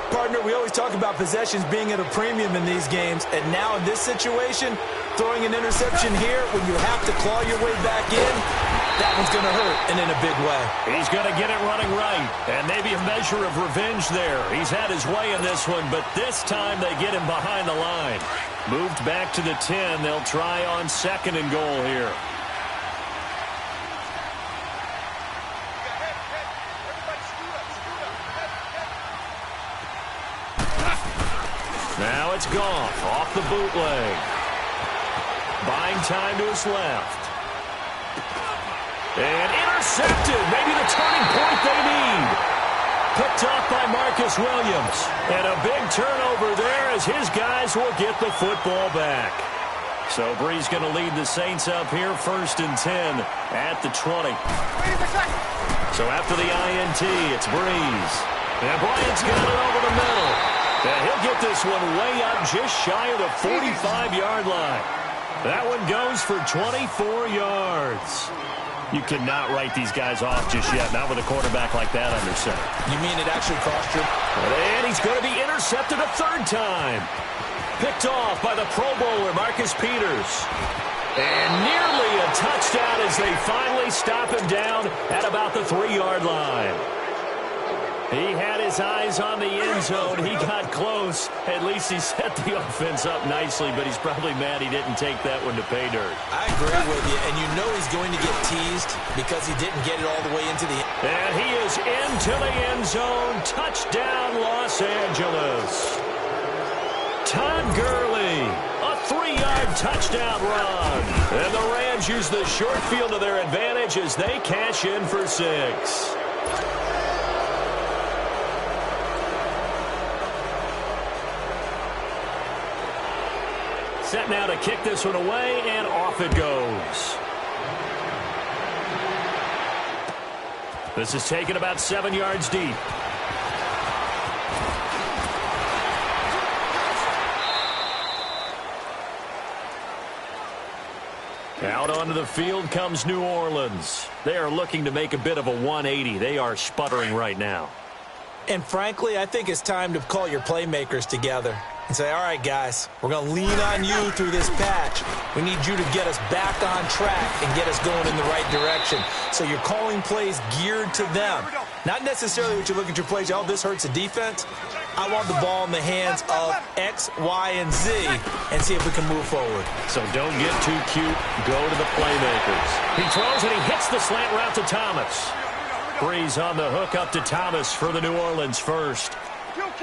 Partner, we always talk about possessions being at a premium in these games, and now in this situation, throwing an interception here when you have to claw your way back in, that one's going to hurt, and in a big way. He's going to get it running right, and maybe a measure of revenge there. He's had his way in this one, but this time they get him behind the line. Moved back to the 10. They'll try on 2nd and goal here. Now it's Goff off the bootleg. Buying time to his left. And intercepted. Maybe the turning point they need. Picked off by Marcus Williams. And a big turnover there as his guys will get the football back. So Breeze going to lead the Saints up here, 1st and 10 at the 20. So after the INT, it's Breeze. And Bryant's got it over the middle. And he'll get this one way up just shy of the 45-yard line. That one goes for 24 yards. You cannot write these guys off just yet, not with a quarterback like that under center. You mean it actually cost you? And he's going to be intercepted a 3rd time. Picked off by the Pro Bowler, Marcus Peters. And nearly a touchdown as they finally stop him down at about the 3-yard line. He had his eyes on the end zone. He got close. At least he set the offense up nicely, but he's probably mad he didn't take that one to pay dirt. I agree with you, and you know he's going to get teased because he didn't get it all the way into the end. And he is into the end zone. Touchdown, Los Angeles. Todd Gurley, a 3-yard touchdown run. And the Rams use the short field to their advantage as they cash in for 6. Set now to kick this one away, and off it goes. This is taken about 7 yards deep. Out onto the field comes New Orleans. They are looking to make a bit of a 180. They are sputtering right now. And frankly, I think it's time to call your playmakers together and say, all right, guys, we're going to lean on you through this patch. We need you to get us back on track and get us going in the right direction. So you're calling plays geared to them. Not necessarily what you look at your plays, oh, this hurts the defense. I want the ball in the hands of X, Y, and Z and see if we can move forward. So don't get too cute. Go to the playmakers. He throws and he hits the slant route to Thomas. Breeze on the hook up to Thomas for the New Orleans first.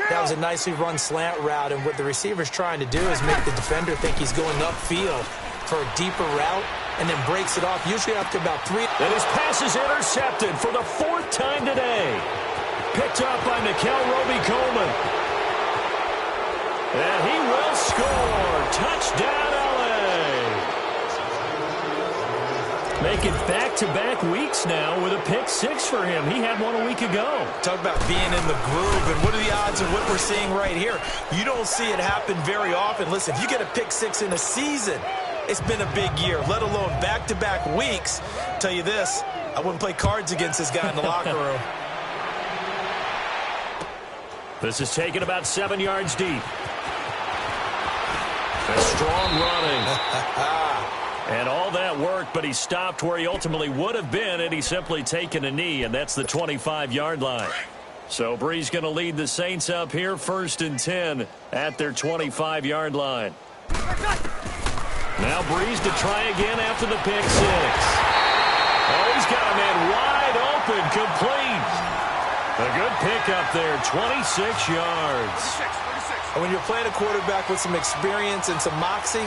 That was a nicely run slant route, and what the receiver's trying to do is make the defender think he's going upfield for a deeper route and then breaks it off, usually up to about 3. And his pass is intercepted for the 4th time today. Picked up by Nickel Roby-Coleman. And he will score. Touchdown, L.A. Making back-to-back weeks now with a pick 6 for him. He had one a week ago. Talk about being in the groove, and what are the odds of what we're seeing right here? You don't see it happen very often. Listen, if you get a pick 6 in a season, it's been a big year, let alone back-to-back weeks. I'll tell you this, I wouldn't play cards against this guy in the locker room. This is taken about 7 yards deep. A strong running. And all that worked, but he stopped where he ultimately would have been, and he's simply taken a knee, and that's the 25-yard line. So Breeze going to lead the Saints up here, 1st and 10 at their 25-yard line. Now Breeze to try again after the pick 6. Oh, he's got a man wide open, complete. A good pickup there, 26 yards. And when you're playing a quarterback with some experience and some moxie,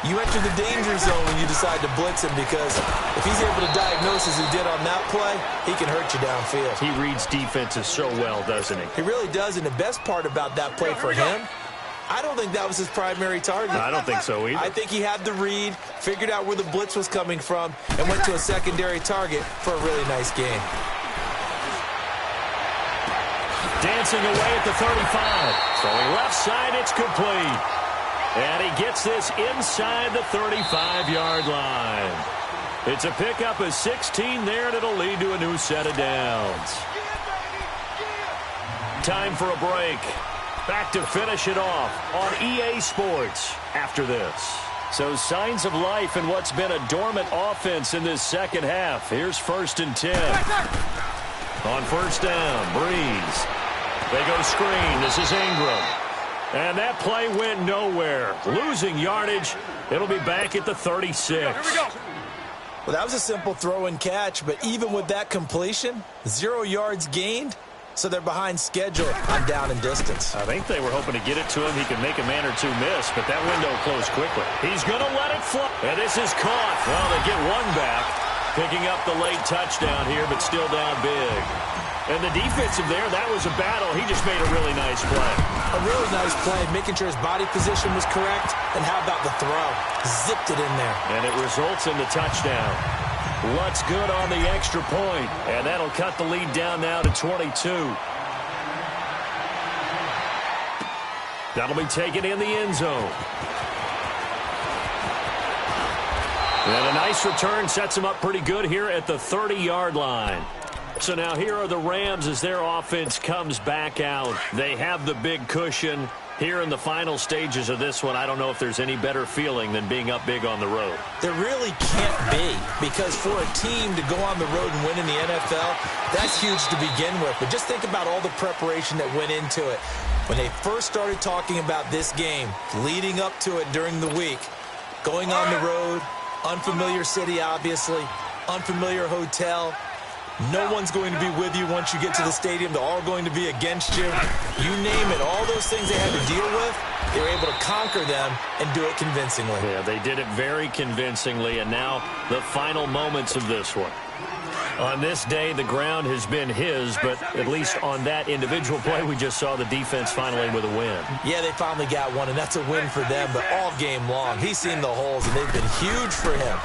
you enter the danger zone when you decide to blitz him, because if he's able to diagnose as he did on that play, he can hurt you downfield. He reads defenses so well, doesn't he? He really does, and the best part about that play for him, I don't think that was his primary target. I don't think so either. I think he had the read, figured out where the blitz was coming from, and went to a secondary target for a really nice game. Dancing away at the 35. Throwing left side, it's complete. And he gets this inside the 35-yard line. It's a pickup of 16 there, and it'll lead to a new set of downs. Time for a break. Back to finish it off on EA Sports after this. So signs of life in what's been a dormant offense in this second half. Here's 1st and 10. On 1st down, Breeze. They go screen. This is Ingram. And that play went nowhere. Losing yardage. It'll be back at the 36. Here we go. Well, that was a simple throw and catch, but even with that completion, 0 yards gained, so they're behind schedule on down and distance. I think they were hoping to get it to him. He could make a man or two miss, but that window closed quickly. He's going to let it fly. And this is caught. Well, they get one back. Picking up the late touchdown here, but still down big. And the defensive there, that was a battle. He just made a really nice play. A really nice play, making sure his body position was correct. And how about the throw? Zipped it in there. And it results in the touchdown. Lutz good on the extra point. And that'll cut the lead down now to 22. That'll be taken in the end zone. And a nice return sets him up pretty good here at the 30-yard line. So now here are the Rams as their offense comes back out. They have the big cushion. Here in the final stages of this one, I don't know if there's any better feeling than being up big on the road. There really can't be, because for a team to go on the road and win in the NFL, that's huge to begin with. But just think about all the preparation that went into it. When they first started talking about this game, leading up to it during the week, going on the road, unfamiliar city, obviously, unfamiliar hotel. No one's going to be with you once you get to the stadium. They're all going to be against you. You name it. All those things they had to deal with, they were able to conquer them and do it convincingly. Yeah, they did it very convincingly, and now the final moments of this one. On this day, the ground has been his, but at least on that individual play, we just saw the defense finally with a win. Yeah, they finally got one, and that's a win for them, but all game long, he's seen the holes, and they've been huge for him.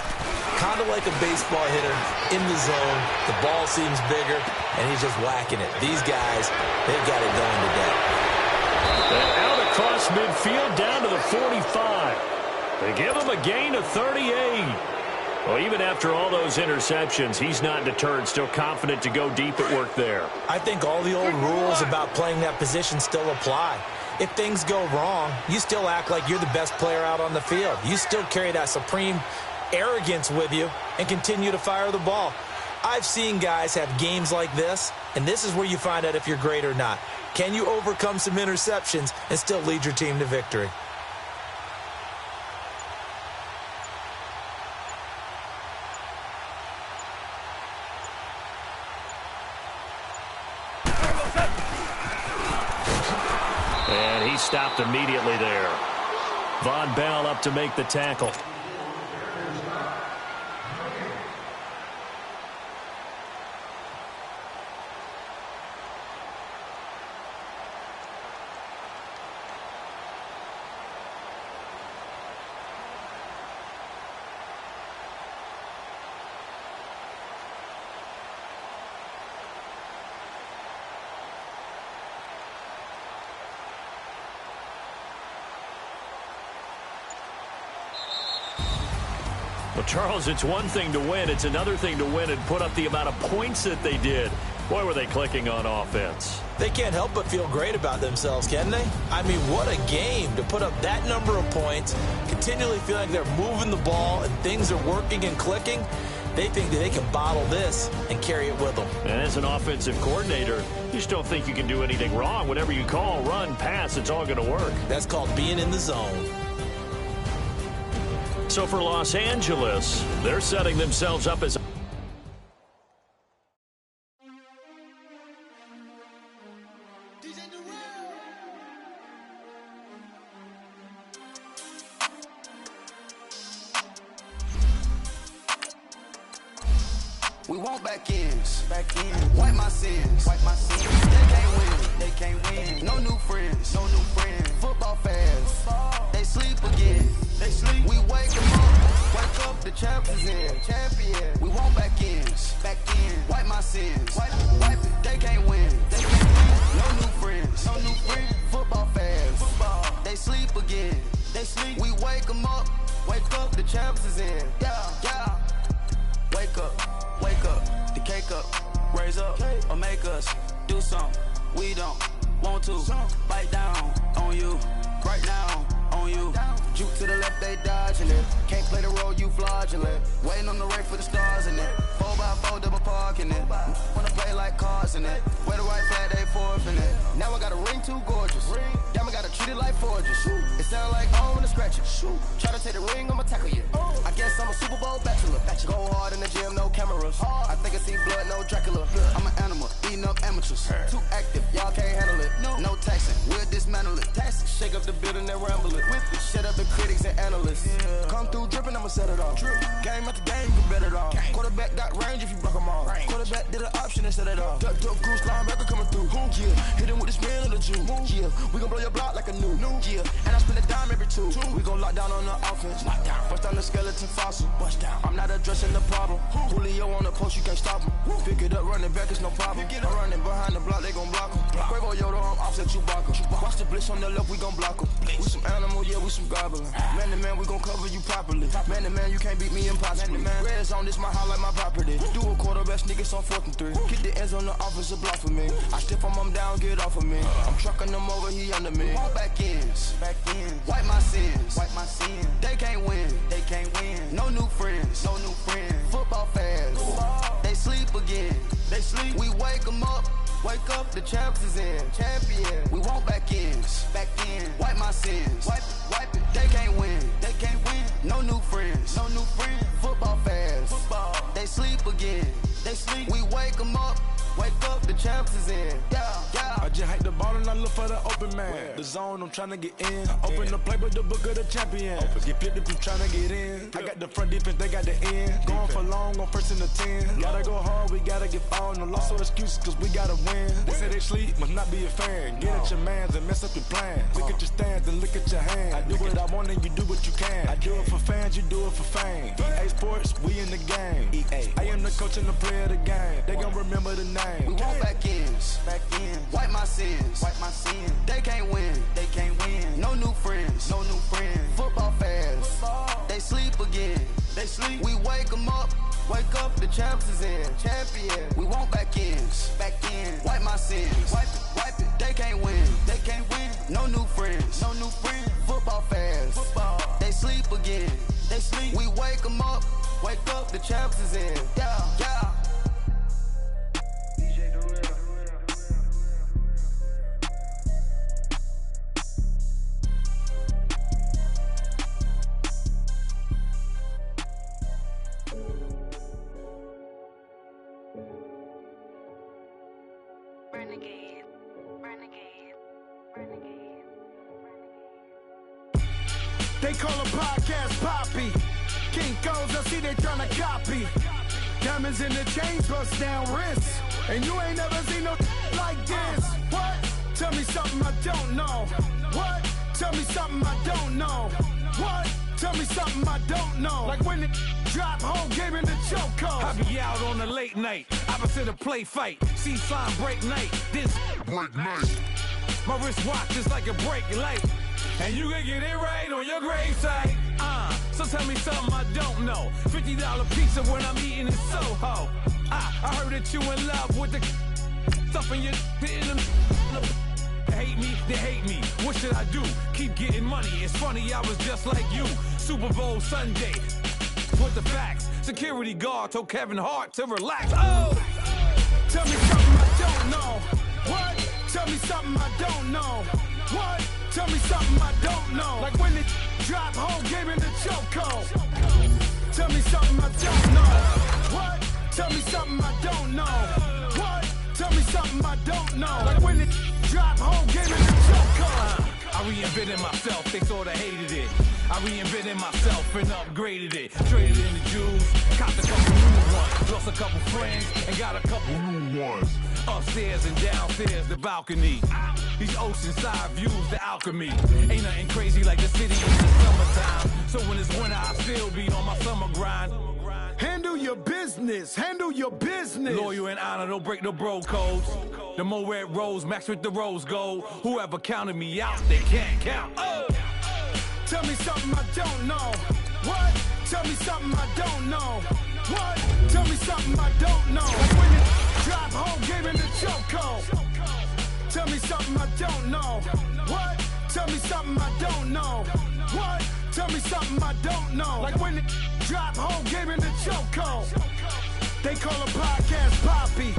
Kind of like a baseball hitter in the zone. The ball seems bigger, and he's just whacking it. These guys, they've got it going today. And out across midfield down to the 45. They give him a gain of 38. Well, even after all those interceptions, he's not deterred, still confident to go deep at work there. I think all the old rules about playing that position still apply. If things go wrong, you still act like you're the best player out on the field. You still carry that supreme arrogance with you and continue to fire the ball. I've seen guys have games like this, and this is where you find out if you're great or not. Can you overcome some interceptions and still lead your team to victory? And he stopped immediately there. Von Bell up to make the tackle. Well, Charles, it's one thing to win. It's another thing to win and put up the amount of points that they did. Boy, were they clicking on offense. They can't help but feel great about themselves, can they? I mean, what a game to put up that number of points, continually feel like they're moving the ball and things are working and clicking. They think that they can bottle this and carry it with them. And as an offensive coordinator, you just don't think you can do anything wrong. Whatever you call, run, pass, it's all going to work. That's called being in the zone. So for Los Angeles, they're setting themselves up as we want back ends. Wipe my sins. They can't win. No new friends. Football fans. They sleep again. We wake them up. Wake up, the champions in. We want back ends. Wipe my sins. Wipe it. They can't win. No new friends. Football fans. They sleep again. We wake them up. Wake up, the champions in. Yeah. Wake up, the cake up, raise up, or make us do something we don't want to. Bite down on you, right now on you. Juke to the left, they dodging it. Can't play the role, you fraudulent. Waiting on the race for the stars in it. 4x4 double parking it. Wanna play like cars in it. Wear the right flag, they forfeit it. Now I got a ring too gorgeous. Damn, I gotta treat it like forges. It sound like home when I scratch it. Try to take the ring, I'ma tackle you. I guess I'm a Super Bowl bachelor. Go hard in the gym, no cameras. I think I see blood, no Dracula. I'm an animal, eating up amateurs. Too active, y'all can't handle it. No taxing, we'll dismantle it. Shake up the building and ramble it. Shut up the critics and analysts. Come through dripping, I'ma set it off. Game after game, you can bet it off. Quarterback got range if you block them off. Quarterback did an option and set it off. Duck, goose, linebacker coming through. Yeah, hit him with the spin of the Jew. Yeah, we gon' blow your block like a new. Yeah, and I spend a dime every two. We gon' lock down on the offense. Bust down the skeleton fossil. I'm not addressing the problem. Julio on the post, you can't stop him. Pick it up, running back, it's no problem. I'm running behind the block, they gon' block him. Quavo Yoda, I'm offset Chewbacca. Watch the blitz on the left, we gon' block him. We some animal, yeah, we some goblin. Man to man, we gon' cover you properly. Man to man, you can't beat me impossibly. Red zone, this my house like my property. Do a quarterback sneakers on 4th and 3. Kick the ends on the offensive block for me. I step on him down, get off of me. I'm trucking them over, he under me. Walk back ends. Wipe my sins. They can't win. No new friends. Football fans. They sleep again. We wake them up. Wake up, the champions in. We want back ends. Wipe my sins. Wipe it. They can't win. No new friends. Football fans. They sleep again. We wake them up. Wake up, the champions in. Yeah. just hike the ball and I look for the open man. The zone, I'm tryna get in. Open the playbook, the book of the champion. Get flipped if you tryna get in. I got the front defense, they got the end. Going for long, on first and the 10. Gotta go hard, we gotta get fouled. No loss or excuses, cause we gotta win. They say they sleep, must not be a fan. Get at your mans and mess up your plans. Look at your stands and look at your hands. I do what I want and you do what you can. I do it for fans, you do it for fame. EA Sports, we in the game. I am the coach and the player of the game. They gon' remember the name. We want back ends, wipe my sins, They can't win, No new friends, Football fast, they sleep again, We wake them up, the champs is in, champion. We want back ends, wipe my sins, wipe it. They can't win, No new friends, Football fast, they sleep again, We wake them up, the champs is in, yeah. They call a podcast Poppy. Kinkos, I see they tryna copy. Diamonds in the chains, bust down wrists. And you ain't never seen no like this. What? Tell me something I don't know. What? Tell me something I don't know. What? Tell me something I don't know. Like when it drop, whole game in the chokehold. I be out on a late night, opposite a play fight. See sign break night, this break night. My wristwatch is like a brake light. And you can get it right on your gravesite. So tell me something I don't know. $50 pizza when I'm eating in Soho. I heard that you in love with the stuff in your hitting them. They hate me, they hate me. What should I do? Keep getting money. It's funny, I was just like you. Super Bowl Sunday. With the facts. Security guard told Kevin Hart to relax. Oh! Tell me something I don't know. What? Tell me something I don't know. What? Tell me something I don't know. Like when it drop, whole game in the chokehold. Tell me something I don't know. What? Tell me something I don't know. What? Tell me something I don't know. Like when it drop, whole game in the chokehold. I reinvented myself, they sorta hated it. I reinvented myself and upgraded it. Traded in the Jews, copped a couple new ones. Lost a couple friends and got a couple new ones. Upstairs and downstairs, the balcony. These oceanside views, the alchemy. Ain't nothing crazy like the city in the summertime. So when it's winter, I still be on my summer grind. Handle your business, handle your business. Loyal and honor, don't break the bro codes. The more red rose, max with the rose gold. Whoever counted me out, they can't count. Oh! Tell me something I don't know. What? Tell me something I don't know. What? Tell me something I don't know. Like when it drop, whole game in the chokehold. Tell me something I don't know. What? Tell me something I don't know. What? Tell me something I don't know. Like when it drop, whole game in the chokehold. They call a podcast Poppy.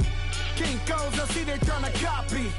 Kinkos, I see they tryna copy.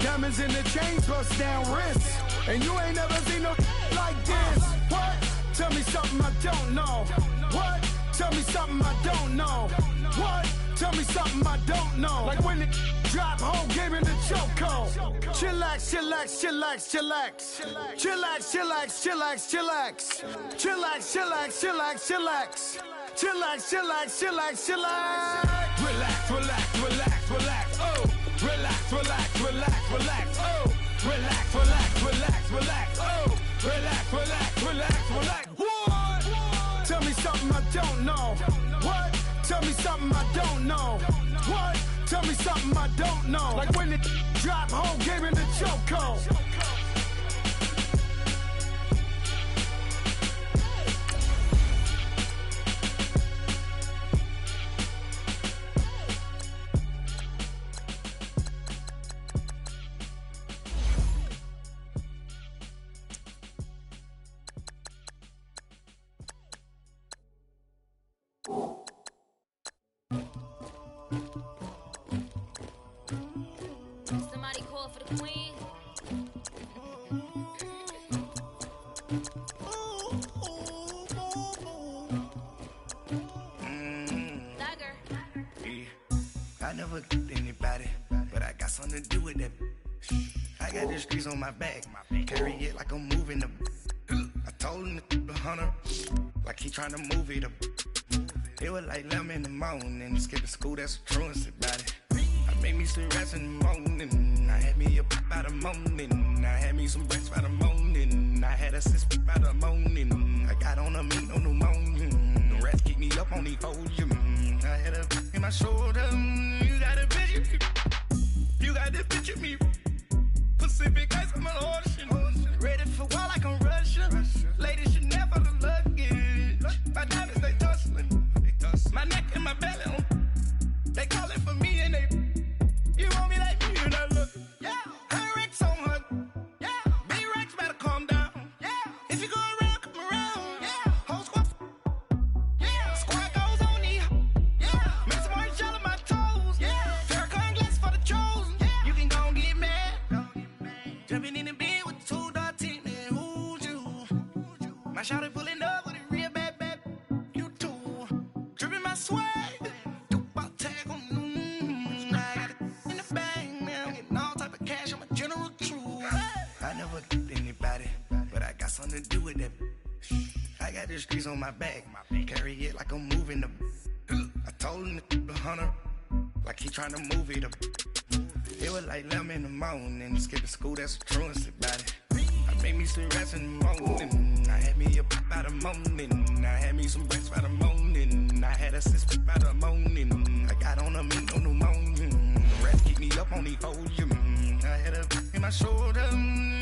Diamonds in the chains, bust down wrists. And you ain't never seen no like this. What? Tell me something I don't know. What? Tell me something I don't know. What? Tell me something I don't know. Like when it drop, whole game in the chokehold. Chillax, chillax, chillax, chillax. Chillax, chillax, chillax, chillax. Chillax, chillax, chillax, chillax. Chillax, chillax, chillax, chillax. Relax, relax, relax, relax. Oh! Relax, relax, relax, relax. Oh! Relax, relax, relax, relax. Oh! Relax, relax, relax, relax. What? Tell me something I don't know. What? Tell me something I don't know. What? Tell me something I don't know. Like when it drop, whole game in the chokehold. Somebody call for the queen. I never anybody, but I got something to do with that. I got the streets on my back. Carry it like I'm moving the. I told him the hunter, like he tryna move it up. It was like 11 in the morning. Skipping school, that's a truancy about it. I made me some rest in the morning. I had me up by the morning. I had me some breaks by the morning. I had a sis by the morning. I got on a meat, no pneumonia. The rats keep me up on the podium. I had a in my shoulder. You got a picture. You got the picture me. Pacific ice on my ocean. Ready for war like I'm Russian. Ladies should never the luggage. My diamonds, they tussling. My neck and my belly on. They calling for me and they. You want me like me and I look. Yeah. Her Rex on her. Yeah. Big Rex better calm down. Yeah. If you go around, come around. Yeah. Whole squad. Yeah. Squad goes on me. Yeah. Make some orange gel on my toes. Yeah. Farrakhan glass for the chosen. Yeah. You can go and get mad. Jumping in the bed with 2 dark teeth, man. Who's you? My shawty pulling up with a real bad. You too. Dripping my swag. Dubai tag on. I got it in the bag, man. I'm getting all type of cash. I'm a general true. I never did anybody, but I got something to do with that. I got the streets on my back. Carry it like I'm moving the. I told him the hunter, like he tryna move it up. It was like 11 in the morning. Skipping school, that's a truancy about it. I made me some rest in the morning. I had me up by the morning. I had me some breaks by the morning. I had a sis by the morning. I got on a meat, no pneumonia. The rats keep me up on the podium. I had a in my shoulder.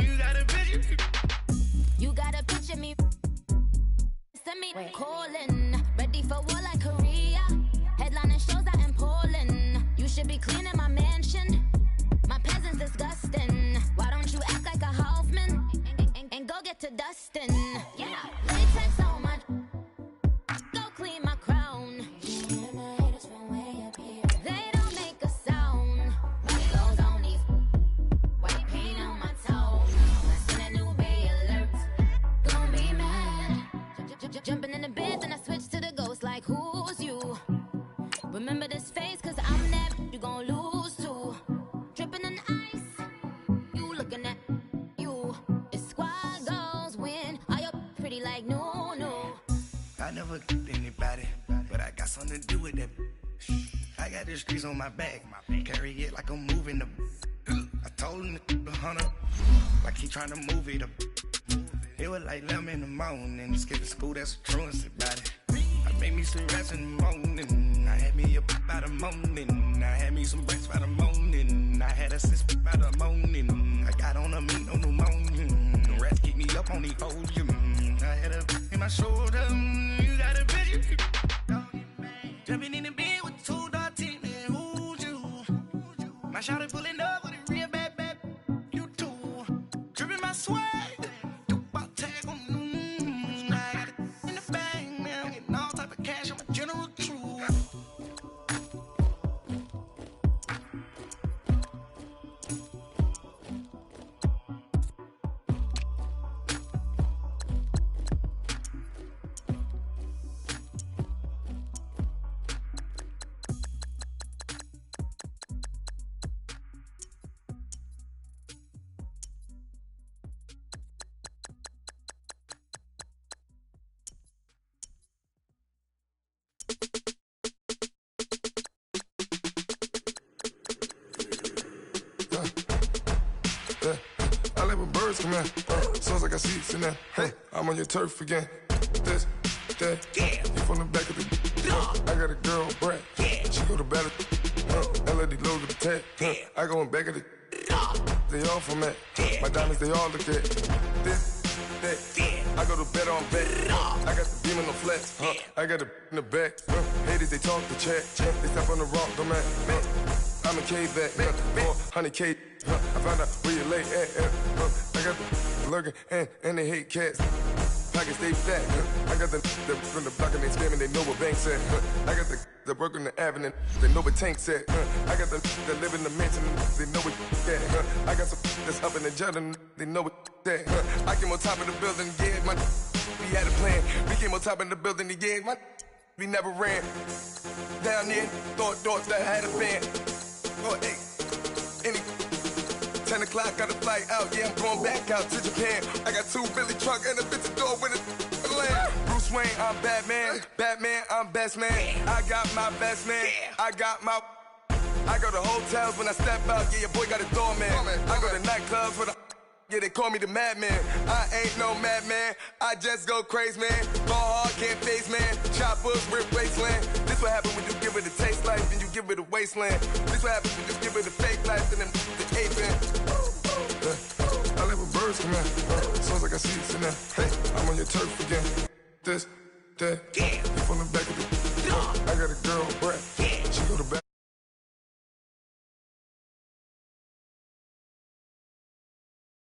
You got a picture. You got a picture me. Send me calling. Ready for war like Korea. Headlining shows out in Poland. You should be cleaning my mansion. My peasants disgusting. Why don't you act like a Hoffman and go get to dustin'? Yeah, latex on my. Go clean my crown. They don't make a sound. Goes on these white paint on my toe. I seen a new Bay alert. Gonna be mad. Jumping in the bed, then I switch to the ghost like who's you? Remember this face, cause I'm that you gon' lose to. Dripping in ice, you looking at you. It's squad goals win. Are you pretty like no? I never did anybody, but I got something to do with that. I got the streets on my back. Carry it like I'm moving the. I told him the hunter, like he tryna move it up. It was like 11 in the morning. Skipping school, that's a truancy about it. I made me some rest in the morning. I had me up by the morning. I had me some breaks by the morning. I had a sis by the morning. I got on a meat, no pneumonia. The rats keep me up on the podium. I had a in my shoulder. You got a picture. Jumping in the bed with 2 dark teeth, man. Who's you? My shawty pulling up with a real bad. You too. Dripping my swag. Dubai tag on. I got it in the bag, man. I'm getting all type of cash. I'm a general true. I like when birds come in. Sounds like I got seats in there. Hey, I'm on your turf again. This, that, yeah. You from the back of the. I got a girl, Brad. Yeah. She go to battle. LED logo the tag. Yeah. I go in back of the. They all from that. Yeah. My diamonds, they all look at. This, that. Yeah. I go to bet on bet. I got the beam on the flex. I got the in the back. Haters, they talk the chat. They step on the rock, don't matter. I'm a K-back, 400K. I found out where you lay at. I got the lurking and they hate cats. Pockets stay fat. I got the from the block and they scamming, they know what banks at. I got the work on the avenue, they know what tanks at. I got the that live in the mansion, they know what that. I got some that's up in the jet and they know what that. I came on top of the building, yeah, my we had a plan. We came on top of the building, yeah, my we never ran. Down there, thought that I had a band. Oh, hey, any 10 o'clock, got a flight out. Yeah, I'm going back out to Japan. I got 2 Billy truck and a bitch door with a land. Bruce Wayne, I'm Batman. Batman, I'm best man. I got my best man. I got my... I go to hotels when I step out. Yeah, your boy got a doorman. I go to nightclubs with a... Yeah, they call me the madman. I ain't no madman. I just go crazy, man. Ball hard, can't face, man. Choppers, rip wasteland. This what happen when you give it a taste life and you give it a wasteland. This what happens when you give it a fake life and then the aping. I live with birds come in. Sounds like I see it in there. Hey, I'm on your turf again. This, that. You from the back of the... I got a girl, Brett.